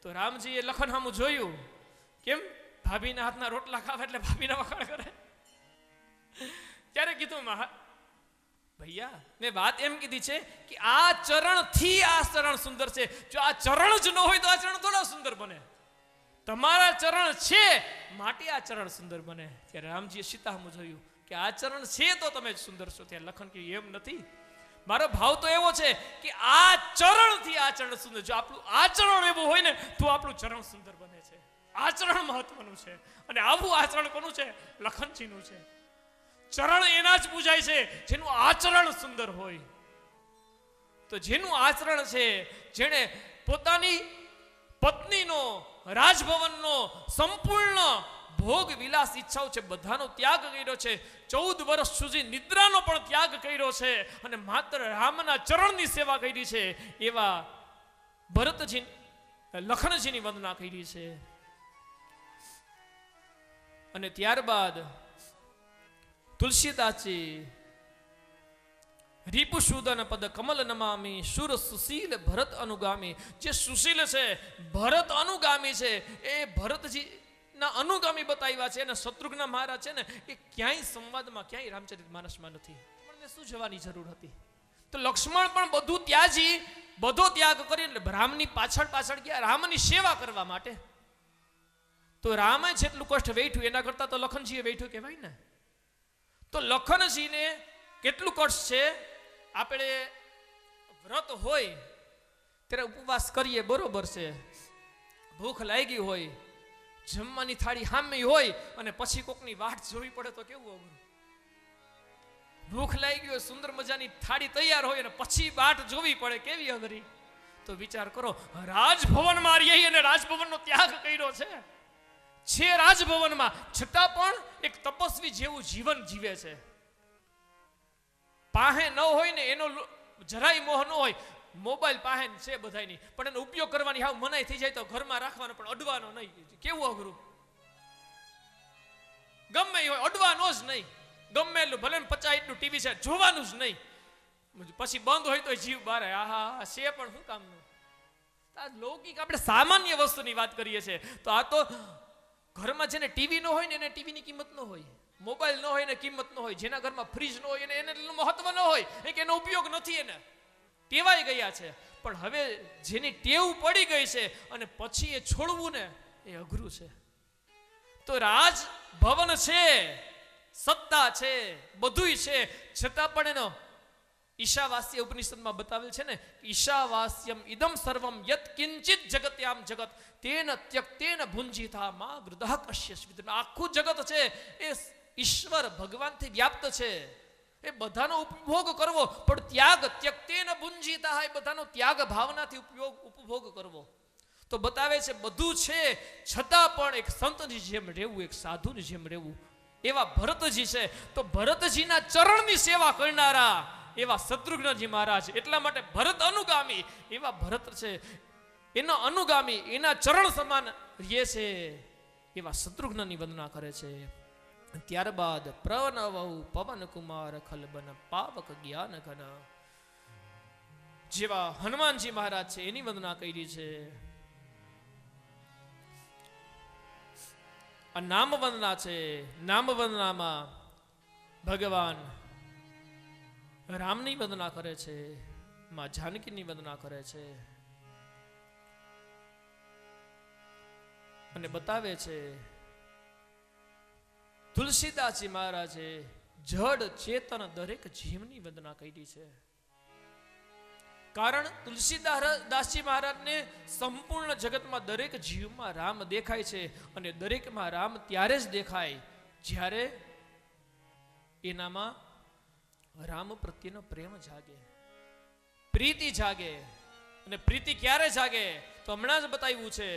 તો રામજીએ લખન હમું જોયું. કેમ? ભાભીના હાથના રોટલા ખાવા એટલે ભાભીના વખાણ કરે. ત્યારે કીધું ભૈયા, મેં વાત એમ કીધી છે કે આ ચરણ થી આ ચરણ સુંદર છે. જો આ ચરણ જ ન હોય તો આ ચરણ થોડા સુંદર બને. તમારા ચરણ છે માટે આ ચરણ સુંદર બને. ત્યારે રામજીએ સીતા હમું જોયું કે આ ચરણ છે તો તમે સુંદર છો. ત્યારે લખન કે એમ નથી, મારો ભાવ તો એવો છે કે આ ચરણ થી આ ચરણ સુંદર. જો આપણું આચરણ એવું હોય ને તો આપણું ચરણ સુંદર બને છે. આચરણ મહત્વનું છે. અને આવું આચરણ કોનું છે? લખનજીનું છે. ચરણ એના જ પૂજાય છે જેનું આચરણ સુંદર હોય. તો જેનું આચરણ છે, જેણે પોતાની પત્નીનો, રાજભવનનો સંપૂર્ણ ભોગ વિલાસ ઈચ્છાઓ છે બધાનો ત્યાગ કર્યો છે. 14 વર્ષ સુધી નિદ્રાનો પણ ત્યાગ કર્યો છે અને માત્ર રામના ચરણની સેવા કરી છે. એવા ભરતજી, લખનજીની વંદના કરી છે. અને ત્યારબાદ તુલસીદાસજી રીપુસૂદન પદ કમલ નમામી સુર સુશીલ ભરત અનુગામી. જે સુશીલ છે, ભરત અનુગામી છે, એ ભરતજી ના અનુગામી બતાવ્યા છે. અને શત્રુઘ્ન મહારાજ છે ને, એ ક્યાંય સંવાદમાં, ક્યાંય રામચરિતમાનસમાં નથી. પણ શું જવાની જરૂર હતી? તો લક્ષ્મણ પણ બધું ત્યાજી, બધો ત્યાગ કરી રામની પાછળ પાછળ ગયા, રામની સેવા કરવા માટે. તો રામે જેટલું કષ્ટ વેઠ્યું એના કરતા તો લખનજીએ વેઠ્યું કહેવાય ને. તો લખનજીને કેટલું કષ્ટ છે. આપણે વ્રત હોય ત્યારે ઉપવાસ કરીએ, બરોબર છે. ભૂખ લાગી હોય, જમવાની થાળી સામે હોય અને પછી કોકની વાટ જોવી પડે તો કેવું અઘરું. ભૂખ લાગી હોય, સુંદર મજાની થાળી તૈયાર હોય અને પછી વાટ જોવી પડે, કેવી અઘરી. તો વિચાર કરો, રાજભવનમાં રહી અને રાજભવનનો ત્યાગ કર્યો છે રાજભવનમાં, છતાં પણ એક તપસ્વી જેવું જીવન જીવે છે. પાહે ન હોય ને એનો જરાય મોહ ન હોય. મોબાઈલ પાહે છે બધાની, પણ એનો ઉપયોગ કરવાની હાવ મનાઈ થઈ જાય તો ઘરમાં રાખવાનો, પણ અડવાનો નહીં. કેવું અઘરું. ગમે હોય અડવાનો જ નહીં. ગમે એટલું ભલે 50 ઇંચનું ટીવી છે, જોવાનું જ નહીં. પછી બંધ હોય તો જીવ બારે. આહા છે પણ શું કામનું? આ લૌકિક આપણે સામાન્ય વસ્તુની વાત કરીએ છીએ. તો આ તો ઘરમાં જેને ટીવી ન હોય ને એને ટીવીની કિંમત ન હોય, મોબાઈલ ન હોય ને કિંમત ન હોય, જેના ઘરમાં ફ્રીજ ન હોય એને મહત્વ ન હોય, કે એનો ઉપયોગ નથી, એને ટેવાઈ ગયા છે. પણ હવે જેની ટેવ પડી ગઈ છે અને પછી એ છોડવું ને એ અઘરું છે. તો રાજ ભવન છે, સત્તા છે, બધુંય છે, છતાં પણ એનો ઈશાવાસ્ય ઉપનિષદમાં બતાવેલ છે ને, ઈશાવાસ્યમ ઇદમ સર્વમ યત કિંચિત જગત્યામ જગત તેન ત્યક્તેન ભુંજીતા મા ગૃદઃ કશ્યસ્મિત. આખું જગત છે એ ઈશ્વર ભગવાનથી વ્યાપ્ત છે. એ બધાનો ઉપભોગ કરવો, પણ ત્યાગ ત્યક્તેન ભુંજીતા, એ બધાનો ત્યાગ ભાવનાથી ઉપભોગ કરવો. તો બતાવે છે બધું છે છતાં પણ એક સંતની જેમ રહેવું, એક સાધુની જેમ રહેવું. એવા ભરતજી છે. તો ભરતજીના ચરણની સેવા કરનારા એવા શત્રુઘ્નજી મહારાજ, એટલા માટે ભરત અનુગામી એવા ભરત છે, એના અનુગામી એના ચરણ સમાન રહે છે એવા શત્રુઘ્નની વંદના કરે છે. ત્યારબાદ પ્રણવૌ પવન કુમાર ખલબન પાવક જ્ઞાન ઘન, જેવા હનુમાનજી મહારાજ છે એની વંદના કરી છે. આ નામ વંદના છે. નામ વંદનામાં ભગવાન રામની વંદના કરે છે, માં જાનકીની વંદના કરે છે અને બતાવે છે. તુલસીદાસજી મહારાજે જડ ચેતન દરેક જીવની વંદના કરી છે. કારણ તુલસીદાસજી મહારાજને સંપૂર્ણ જગતમાં દરેક જીવમાં રામ દેખાય છે, અને દરેકમાં રામ ત્યારે જ દેખાય જ્યારે એનામાં રામ પ્રત્યેનો પ્રેમ જાગે, પ્રીતિ જાગે. અને પ્રીતિ ક્યારે જાગે? તો હમણાં જ બતાવ્યું છે,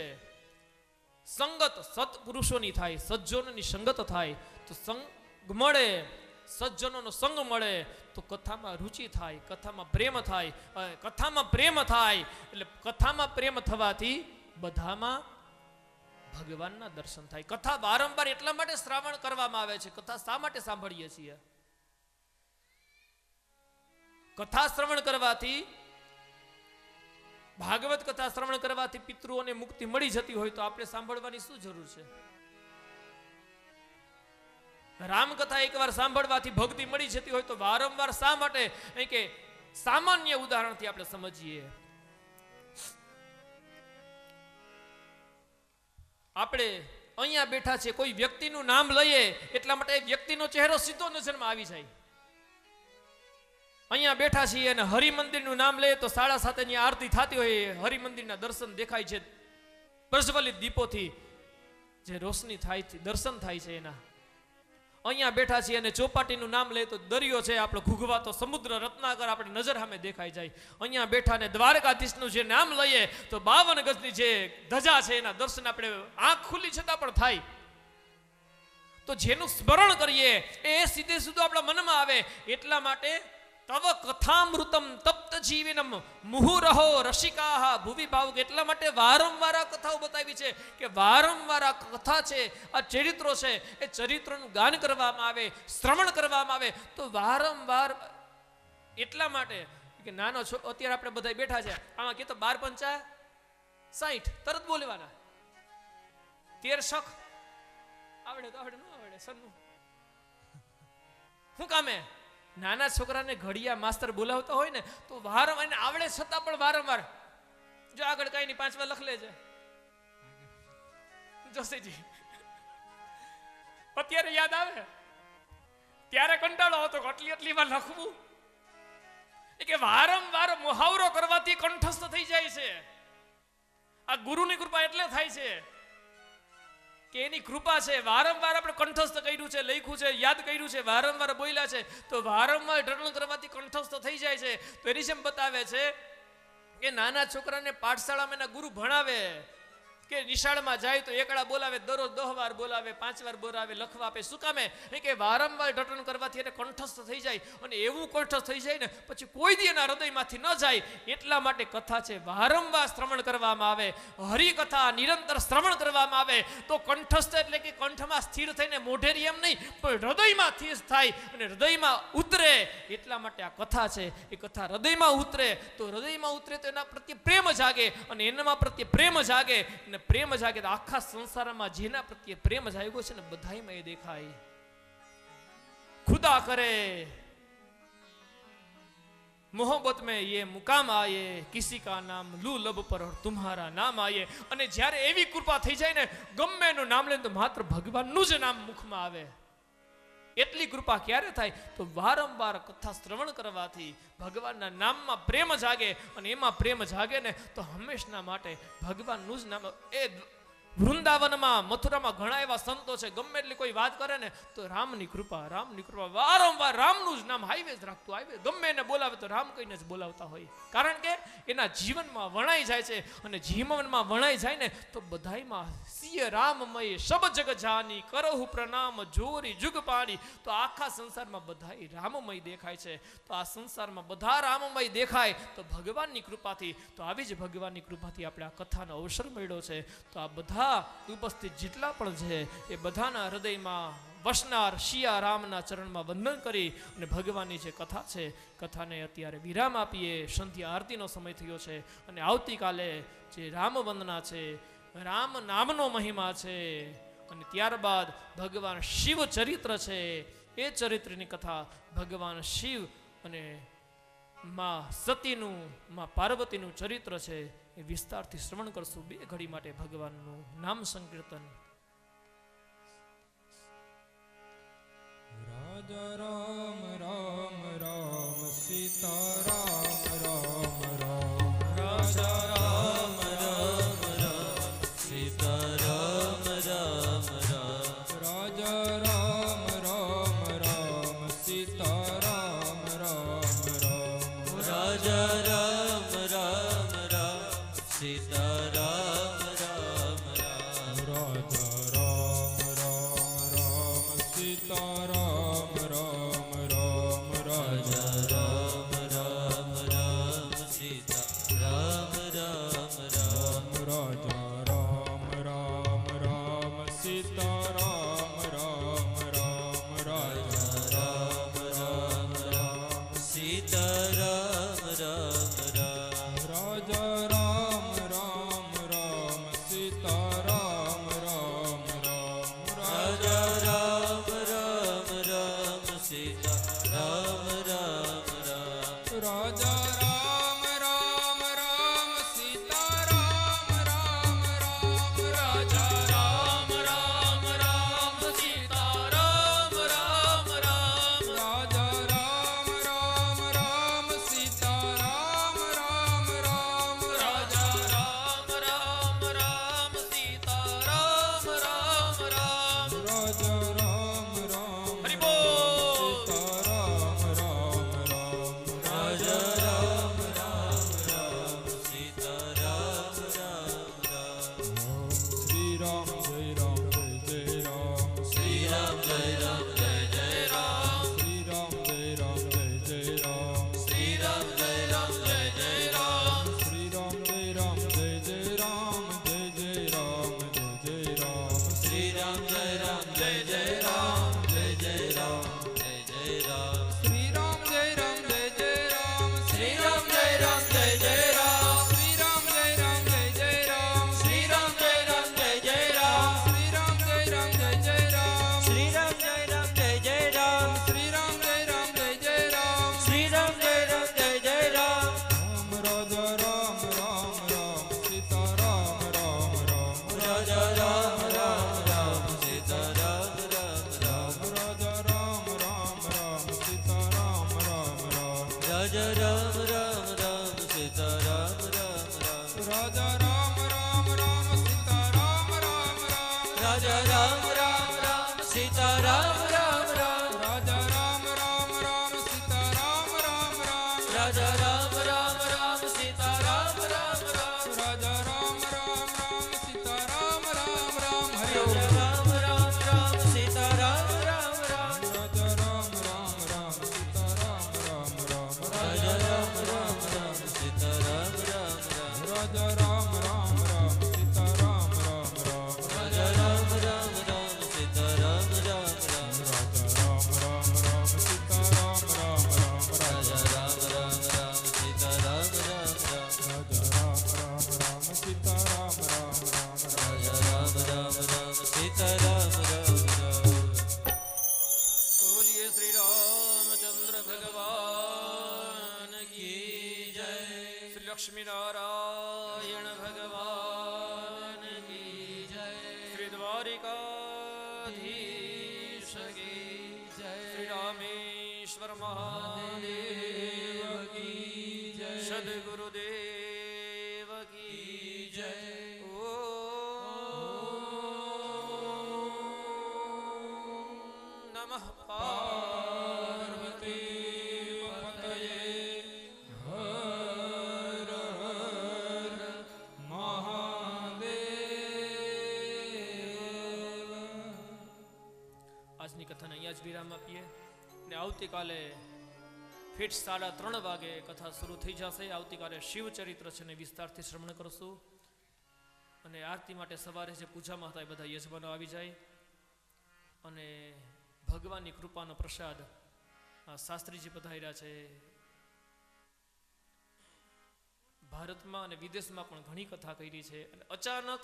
સંગત સત્પુરુષોની થાય, સજ્જનોની સંગત થાય તો સંગ મળે, સજ્જનોનો સંગ મળે તો કથામાં રુચિ થાય, કથામાં પ્રેમ થાય. કથામાં પ્રેમ થાય એટલે કથામાં પ્રેમ થવાથી બધામાં ભગવાનના દર્શન થાય. કથા વારંવાર એટલા માટે શ્રાવણ કરવામાં આવે છે. કથા શા માટે સાંભળીએ છીએ? કથા શ્રવણ કરવાથી, ભાગવત કથા શ્રવણ કરવાથી પિતૃઓને મુક્તિ મળી જતી હોય તો આપણે સાંભળવાની શું જરૂર છે? રામકથા એકવાર સાંભળવાથી ભક્તિ મળી જતી હોય તો વારંવાર શા માટે? કે સામાન્ય ઉદાહરણથી આપણે સમજીએ. આપણે અહીંયા બેઠા છે, કોઈ વ્યક્તિનું નામ લઈએ એટલા માટે એ વ્યક્તિનો ચહેરો સીધો નજરમાં આવી જાય. અહીંયા બેઠા છીએ અને હરિમંદિરનું નામ લઈએ તો 7:30 ની આરતી થતી હોય, હરિમંદિરના દર્શન દેખાય છે, પ્રજ્વલિત દીપોથી જે રોશની થાય છે, દર્શન થાય છે એના. અહીંયા બેઠા છીએ અને ચોપાટીનું નામ લઈએ તો દરિયો છે આપણો ઘૂઘવાતો સમુદ્ર રત્નાકર આપણે નજર સામે દેખાઈ જાય. અહીંયા બેઠા ને દ્વારકાધીશનું જે નામ લઈએ તો 52 ગજની જે ધજા છે એના દર્શન આપણે આંખ ખુલ્લી છતાં પણ થાય. તો જેનું સ્મરણ કરીએ એ સીધે સીધું આપણા મનમાં આવે. એટલા માટે તવ કથામૃતમ તપ્ત જીવનમ મુહુરહો રસિકાહ ભુવિ ભાવુક. એટલા માટે વારંવાર આ કથાઓ બતાવી છે કે વારંવાર આ કથા છે, આ ચરિત્રો છે, એ ચરિત્રોનું ગાન કરવામાં આવે, શ્રવણ કરવામાં આવે તો વારંવાર. એટલા માટે કે નાનો અત્યારે આપણે બધા બેઠા છે, આમાં કે તો 12 × 5 = 60 તરત બોલવાના. 13 શખ આવડે તો આવડે, ન આવડે સન્નું શું કામે? નાના છોકરાને ઘડિયા માસ્તર બોલાવતા હોય ને તો વારંવાર આવડે છતાં પણ વારંવાર જો આગળ કઈ નહીં 5 વાર લખ લેજે જોશીજી. અત્યારે યાદ આવે, ત્યારે કંટાળો હતો આટલી વાર લખવું. કે વારંવાર મુહાવરો કરવાથી કંઠસ્થ થઈ જાય છે. આ ગુરુની કૃપા એટલે થાય છે કે એની કૃપા છે. વારંવાર આપણે કંઠસ્થ કર્યું છે, લખ્યું છે, યાદ કર્યું છે, વારંવાર બોલ્યા છે તો વારંવાર ઢળણ કરવાથી કંઠસ્થ થઈ જાય છે. તો એની જેમ બતાવે છે કે નાના છોકરાને પાઠશાળામાં એના ગુરુ ભણાવે કે નિશાળમાં જાય તો એકડા બોલાવે, દરરોજ 10 વાર બોલાવે, 5 વાર બોલાવે, લખવા આપે. શું કામે? કે વારંવાર ઢટણ કરવાથી એને કંઠસ્થ થઈ જાય, અને એવું કંઠસ્થ થઈ જાય ને પછી કોઈ દી એના હૃદયમાંથી ન જાય. એટલા માટે કથા છે વારંવાર શ્રવણ કરવામાં આવે, હરિકથા નિરંતર શ્રવણ કરવામાં આવે તો કંઠસ્થ એટલે કે કંઠમાં સ્થિર થઈને મોઢેરી એમ નહીં, પણ હૃદયમાં સ્થિર થાય અને હૃદયમાં ઉતરે. એટલા માટે આ કથા છે, એ કથા હૃદયમાં ઉતરે તો એના પ્રત્યે પ્રેમ જાગે, અને એનામાં પ્રત્યે પ્રેમ જાગે, અને પ્રેમ જાગે તો આખા સંસારમાં જેના પ્રત્યે પ્રેમ જાગ્યો છે ને બધાયમાં એ દેખાય. ખુદા કરે मोहब्बत में ये मुकाम आए, किसी का नाम लू लब पर और तुम्हारा नाम आए. અને જ્યારે એવી કૃપા થઈ જાય ને ગમે એનું નામ લે તો માત્ર ભગવાનનું જ નામ મુખમાં આવે. એટલી કૃપા ક્યારે થાય? તો વારંવાર કથા શ્રવણ કરવાથી ભગવાનના નામમાં પ્રેમ જાગે, અને એમાં પ્રેમ જાગે ને તો હંમેશના માટે ભગવાનનું જ નામ. એ વૃંદાવનમાં મથુરામાં ઘણા એવા સંતો છે, ગમે એટલી કોઈ વાત કરે ને તો રામની કૃપા વારંવાર રામનું જ નામ હાઈવે જ રાખતું આવે. ગમે એને બોલાવે તો રામ કહીને જ બોલાવતા હોય, કારણ કે એના જીવનમાં વણાઈ જાય છે. અને જીવનમાં વણાઈ જાય ને તો બધાયમાં સિય રામમય સબ જગ જાની, કરહુ પ્રણામ જોરી જુગ પાણી. તો આખા સંસારમાં બધાય રામમય દેખાય છે. તો આ સંસારમાં બધા રામમય દેખાય તો ભગવાનની કૃપાથી, તો આવી જ ભગવાનની કૃપાથી આપણે આ કથાનો અવસર મળ્યો છે. તો આ બધા ઉપસ્થિત જેટલા પણ છે એ બધાના હૃદયમાં વસનાર શિયા રામના ચરણમાં વંદન કરી અને ભગવાનની જે કથા છે કથાને અત્યારે વિરામ આપીએ. સંધ્યા આરતીનો સમય થયો છે, અને આવતીકાલે જે રામ વંદના છે, રામ નામનો મહિમા છે, અને ત્યારબાદ ભગવાન શિવ ચરિત્ર છે, એ ચરિત્રની કથા ભગવાન શિવ અને માં સતીનું, માં પાર્વતીનું ચરિત્ર છે એ વિસ્તારથી શ્રવણ કરશું. 2 ઘડી માટે ભગવાનનું નામ સંકીર્તન. રાજા રામ રામ રામ સીતા રામ રામ રામ. રાજા રામ રામ રામ સીતા રામ રામ રામ. રાજા રામ રામ રામ સીતા રામ રામ રામ. રાજા રામ રામ રામ સીતા રામ રામ રામ. રાજા રામ રામ રામ સીતા રામ રામ રામ. રાજા રામ રામ રામ સીતા રામ રામ રામ. રાજા રામ રામ રામ સીતા રામ રામ રામ. રાજા રામ રામ રામ સીતા રામ રામ રામ. રાજા રામ રામ રામ સીતા રામ રામ રામ. રાજા રામ રામ રામ સીતા રામ રામ રામ. રાજા રામ રામ રામ સીતા રામ રામ રામ. રાજા રામ રામ રામ સીતા રામ રામ રામ. રાજા રામ રામ રામ સીતા રામ રામ રામ. રાજા રામ રામ રામ સીતા રામ રામ રામ. રાજા રામ રામ હરિ બોલ. સીતા રામ રામ રામ. રાજા રામ રામ રામ સીતા રામ રામ રામ. શ્રી રામ જય રામ જય જય રામ. શ્રી રામ જય રામ જય જય રામ. શ્રી રામ જય રામ જય જય રામ. શ્રી રામ જય રામ જય જય રામ. શ્રી રામ જય રામ જય જય રામ જય જય રામ જય જય રામ. શ્રી રામ જય રામ જય જય રામ જય જય રામ જય જય રામ. શ્રી રામ જય રામ જય જય રામ. શ્રી રામ જય રામ જય જય રામ. શ્રી રામ જય રામ જય જય રામ. શ્રી રામ જય રામ જય જય રામ. શ્રી રામ જય રામ જય જય રામ. શ્રી રામ જય રામ જય જય રામ. શ્રી રામ જય રામ જય જય રામ. શ્રી રામ જય રામ જય જય રામ. રામ રાજા રામ રામ રામ સીતા રામ રામ રામ. રાજા રામ રામ રામ સીતા રામ રામ રામ. રાજા રામ રામ રામ સીતા રામ રામ રામ. રાજા રામ રામ રામ સીતા રામ રામ રામ. રાજા રામ રામ રામ સીતા રામ રામ રામ. રાજા રામ રામ રામ સીતા રામ રામ રામ. રાજા રામ રામ રામ સીતા રામ રામ રામ. રાજા રામ રામ રામ સીતા રામ રામ રામ. રાજા રામ રામ રામ સીતા રાજા રામ રામ રામ સીતા રામ રામ રામ રાજા રામ રામ રામ સીતા રામ રામ રામ રાજા રામ રામ રામ સીતા રામ રામ રામ રાજા રામ રામ રામ સીતા રામ રામ રામ રાજા રામ રામ રામ સીતા રામ રામ રામ રાજા રામ રામ રામ સીતા રામ રામ રામ બોલીએ શ્રી રામચંદ્ર ભગવાન કી જય શ્રી લક્ષ્મી નારાયણ ભગવાન કી જય શ્રી દ્વારિકાધીશ કી જય શ્રી રામેશ્વર મહાદેવ કી જય સદગુરુદેવ કી જય નમઃ પાર્વતી પતયે હર હર મહાદેવ. આજની કથાને અહીંયા જ વિરામ આપીએ ને આવતીકાલે ફિટ 3:30 વાગે કથા શરૂ થઈ જશે. આવતીકાલે શિવચરિત્ર છે ને વિસ્તારથી શ્રવણ કરશું અને આરતી માટે સવારે જે પૂજામાં હતા એ બધા યજમાનો આવી જાય અને ભગવાનની કૃપાનો પ્રસાદ શાસ્ત્રીજી પધાર્યા છે. ભારતમાં અને વિદેશમાં પણ ઘણી કથા કરી છે અને અચાનક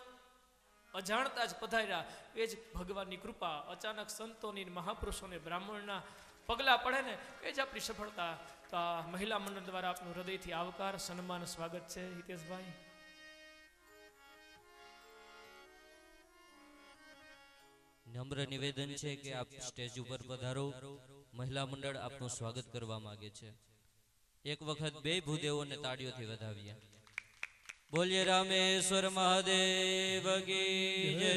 અજાણતા જ પધાર્યા એ જ ભગવાનની કૃપા. અચાનક સંતોની મહાપુરુષોને બ્રાહ્મણના પગલાં પડે ને એ જ આપણી સફળતા. તો આ મહિલા મંડળ દ્વારા આપનું હૃદયથી આવકાર સન્માન સ્વાગત છે. હિતેશભાઈ નમ્ર નિવેદન છે કે આપ સ્ટેજ ઉપર પધારો. મહિલા મંડળ આપનું સ્વાગત કરવા માંગે છે. એક વખત બે ભૂદેવોને તાળીઓથી વધાવીએ. બોલીએ રામેશ્વર મહાદેવ કી જય.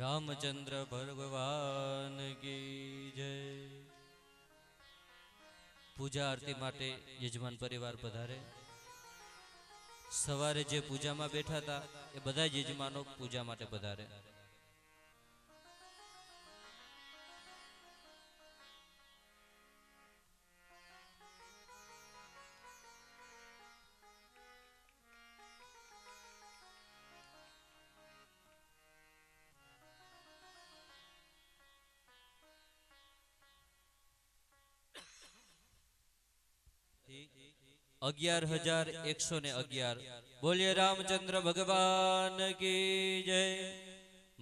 રામચંદ્ર ભગવાન કી જય. પૂજા આરતી માટે યજમાન પરિવાર પધારે. સવારે જે પૂજામાં બેઠા હતા એ બધા જ યજમાનો પૂજા માટે પધારે. $11,111. બોલીએ રામચંદ્ર ભગવાન કી જય.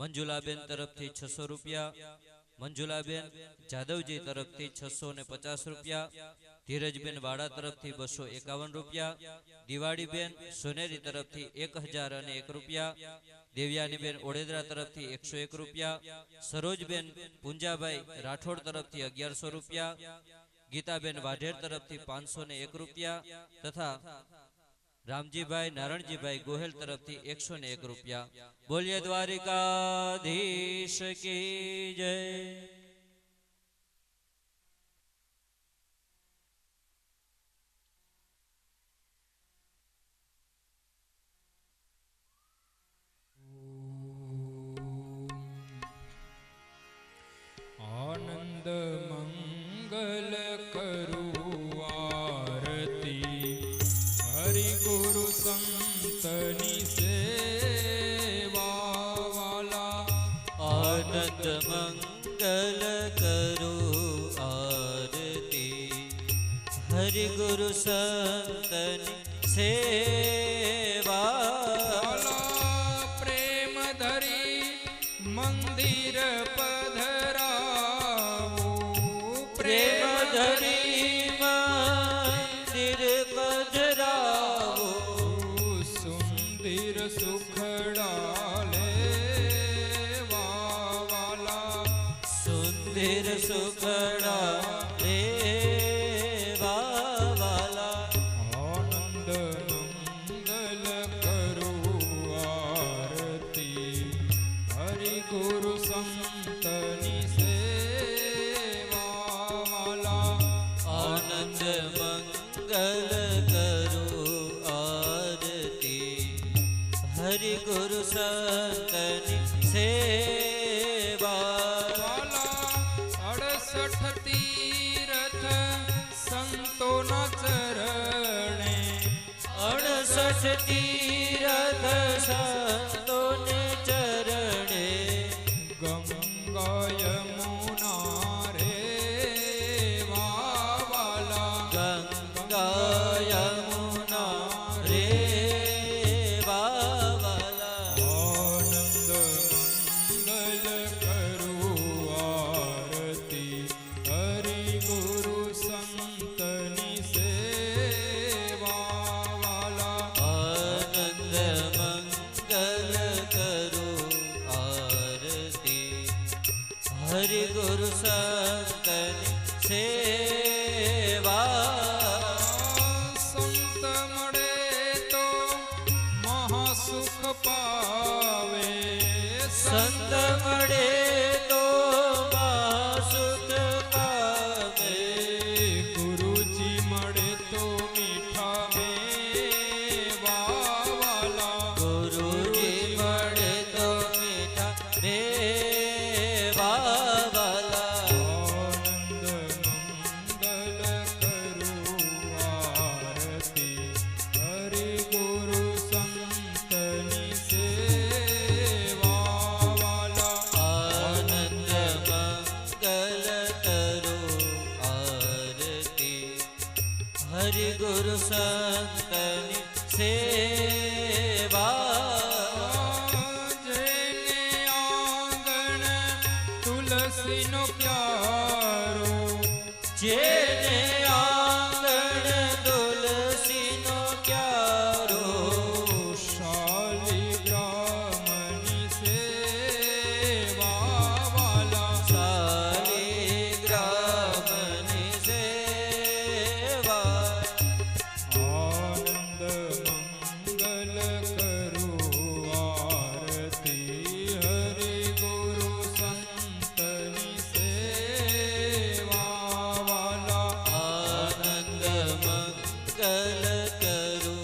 મંજુલાબેન તરફથી ₹600. મંજુલાબેન જાદવજી તરફથી ₹650. ધીરજબેન વાડા તરફથી ₹251. દિવાળીબેન સોનેરી તરફથી ₹1001. દેવ્યાનીબેન ઓડેદરા તરફથી ₹101. સરોજબેન પુંજાભાઈ રાઠોડ તરફથી ₹1100. ગીતાબેન વાઢેર તરફથી ₹501 તથા રામજીભાઈ નારણજીભાઈ ગોહેલ તરફથી ₹101. બોલીએ દ્વારિકાધીશ કી જય. આનંદ મંગલ કરું આરતી હરિ ગુરુ સંતની સેવા વાલા. આનંદ મંગલ કરો આરતી હરિ ગુરુ સંતની સેવા વાલા. પ્રેમ ધરી મંદિર પધરાવો. પ્રેમ ધરી મંદિર પધરાવો. સુંદર સુખડા લેવા વાલા. સુંદર સુખડા લેવા વાલા. આનંદ મંગલ કરું હરિ ગુરુ સંતની સેવા. વાલા 68 તીર્થ સંતોના ચરણે, 68 તીર્થ સંતોને ચરણે, ગંગા યમુના રે વાલા, ગંગા યમુના રે વાલા. આનંદ મંગલ કરું આરતી, હરિ ગુરુ સંતની સેવા વાલા. આનંદ મંગલ કરો આરતી, હરિ ગુરુ સંતની સેવા. સંત મળે તો મહાસુખ પાવે, સંત મળે તો સુખ પામે, ગુરુજી મળે તો મીઠા મેવા વાલા. ગુરુજી મળે તો મીઠા મેવા વાલા. આનંદ મંગલ કરું આરતી, હરિ ગુરુ સંતની સેવા વાલા. આનંદ મંગલ કરો આરતી, હરિ ગુરુ સંતની સેવા. જેને આંગણ તુલસીનો પ્યારો, જેને આંગણ તુલસીનો ક્યારો, શાલિગ્રામની સેવા વાલા. શાલિગ્રામની સેવા. આનંદ મંગલ કરું આરતી, હરિ ગુરુ સંતની સેવા વાલા. આનંદ મંગલ કરો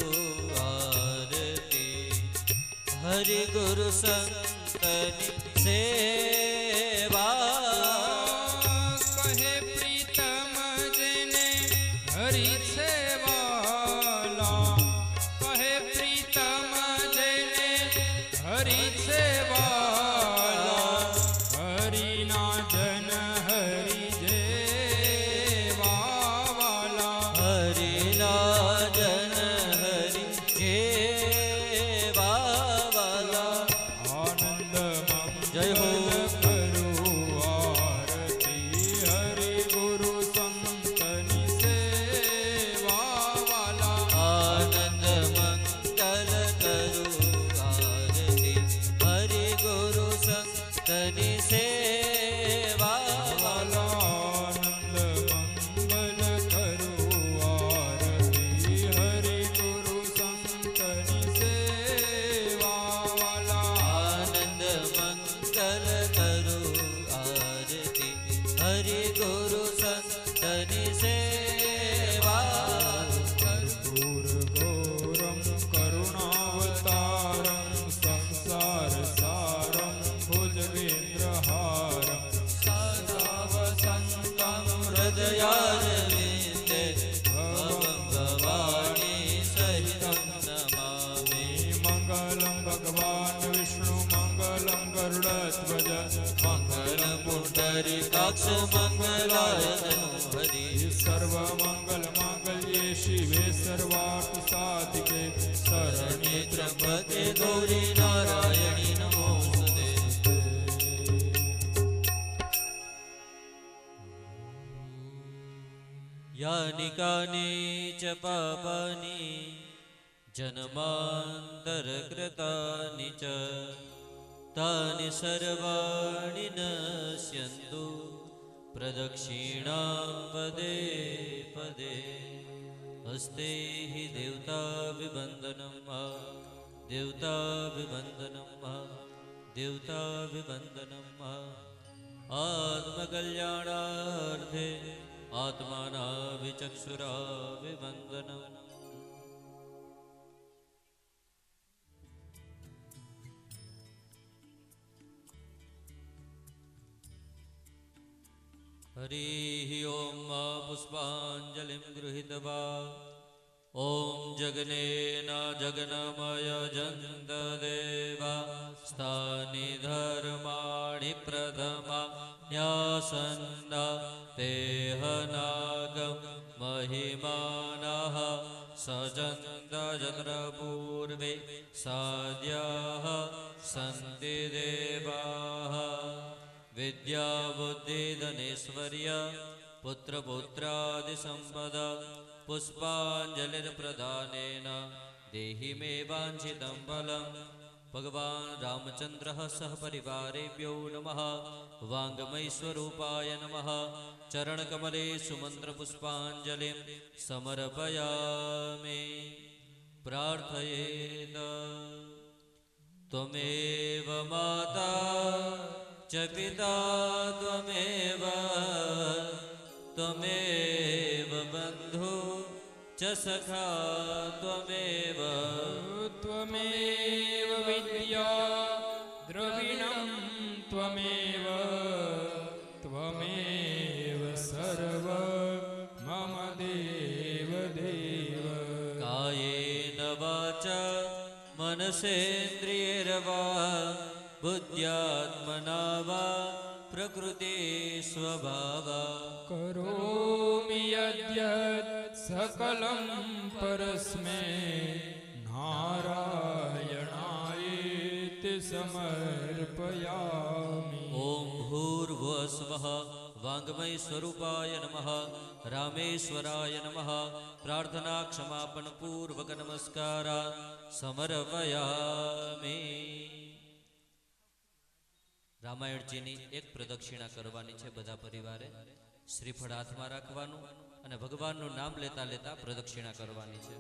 આરતી, હરિ ગુરુ સંતની સેવા. કહે પ્રીતમ જેને હરિ છે વાલા, કહે પ્રીતમ જેને હરિ છે વાલા. હરિના જન હરિ જેવા વાલા. હરિના જન હરિ જેવા વાલા. આનંદ જય હો. મંગલ કરું આરતી, હરિ ગુરુ સંતની સેવા વાલા. આનંદ મંગલ કરો આરતી, હરિ ગુરુ સંતની સેવા વાલા. આનંદ મંગલ કરું આરતી, હરિ ગુરુ સંતની સેવા વાલા. આનંદ મંગલ કરો આરતી, હરિ ગુરુ સંતની સેવા. કર્પૂર ગૌરમ કરુણાવતારમ, સંસાર સારમ ભુજગેન્દ્રહારમ, સદા વસંતમ હૃદયારવિંદે ભવં ભવાની સહિતં નમામિ. મંગલમ ભગવાન વિષ્ણુ, મંગલમ ગરુડધ્વજ, મંગલં પુંડરીકાક્ષ મંગલાય તનુ હરિ. સર્વમંગલ માંગલ્યે શિવે સર્વાર્થ સાધિકે, શરણ્યે ત્રંબકે ગૌરી નારાયણી નમોસ્તુતે. યાની કાની ચ પાપાની જન્માંતરકૃતાની ચ તાની સર્વાણિ નશ્યન્તુ પ્રદક્ષિણાં પદે પદે. હસ્તે હિ દેવતાભિવંદનમ દેવતાભિવંદનમ દેવતાભિવંદનમ. આત્મકલ્યાણાર્થે આત્માનાભિચક્ષુરાભિવંદનમ. हरिः ओम पुष्पाञ्जलिं गृहीत्वा ॐ जगनेन जगन्मय जन्तदेवा स्थानि धर्माणि प्रथमा न्यासन्न तेहनागं महिमानः सजन्त यत्र पूर्वे साद्याः सन्ति देवाः विद्या बुद्धि धनेश्वर्य पुत्रपुत्रादि संपदा पुष्पाञ्जलिर्प्रदानेन देहि मे वाञ्छितं फलं भगवान् रामचन्द्रः सह परिवारेभ्यो नमः वाङ्मयस्वरूपाय नमः चरणकमले सुमन्त्रपुष्पाञ्जलिं समर्पयामि प्रार्थयेत् त्वमेव माता च पिता त्वमेव त्वमेव बन्धु च सखा त्वमेव त्वमेव विद्या द्रविणं त्वमेव त्वमेव सर्व मम देव देव कायेन वाचा मनसेन्द्रियैर्वा बुद्ध्यात्मना वा प्रकृति स्वभावा करोमि यद्यत् सकलं परस्मै नारायणायेति समर्पयामि ॐ भूर्भुवस्वः वाङ्मय स्वरूपाय नमः रामेश्वराय नमः प्रार्थना क्षमापण पूर्वक नमस्कारा समर्पयामि રામાયણજીની એક પ્રદક્ષિણા કરવાની છે બધા પરિવારે શ્રીફળ હાથમાં રાખવાનું અને ભગવાનનું નામ લેતા લેતા પ્રદક્ષિણા કરવાની છે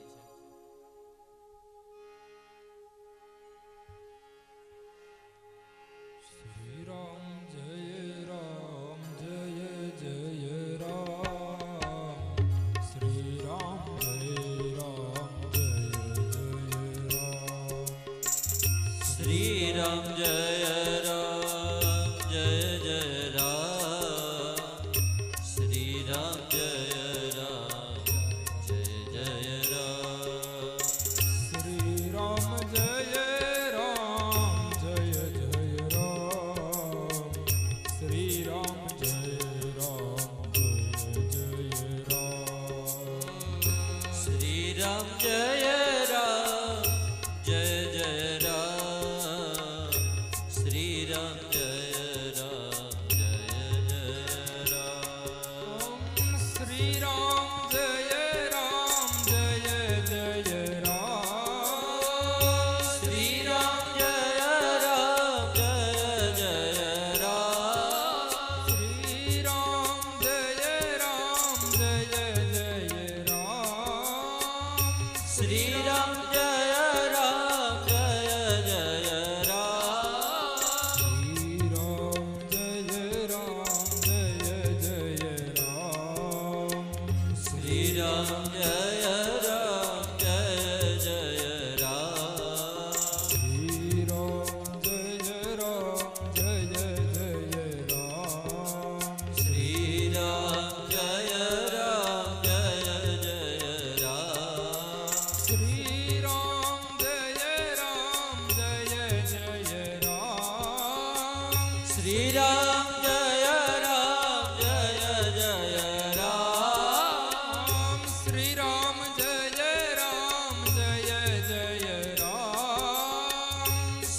શ્રી રામ જય જય રામ શ્રી રામ જય શ્રી રામ જય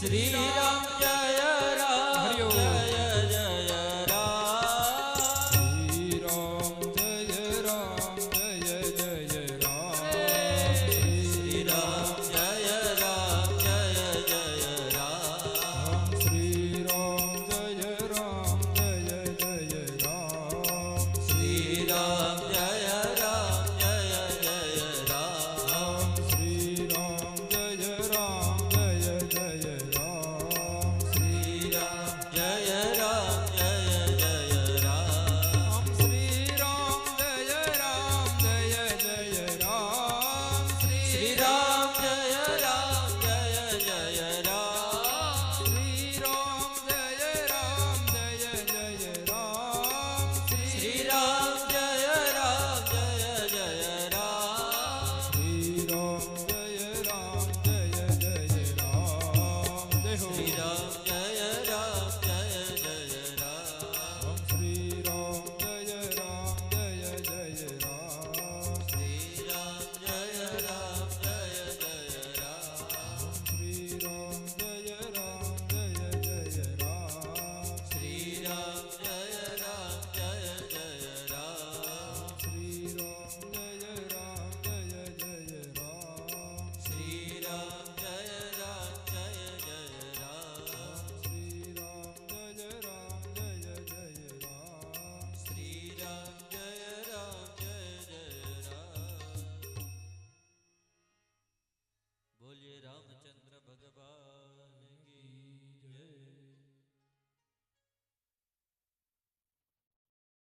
શ્રી રામ જય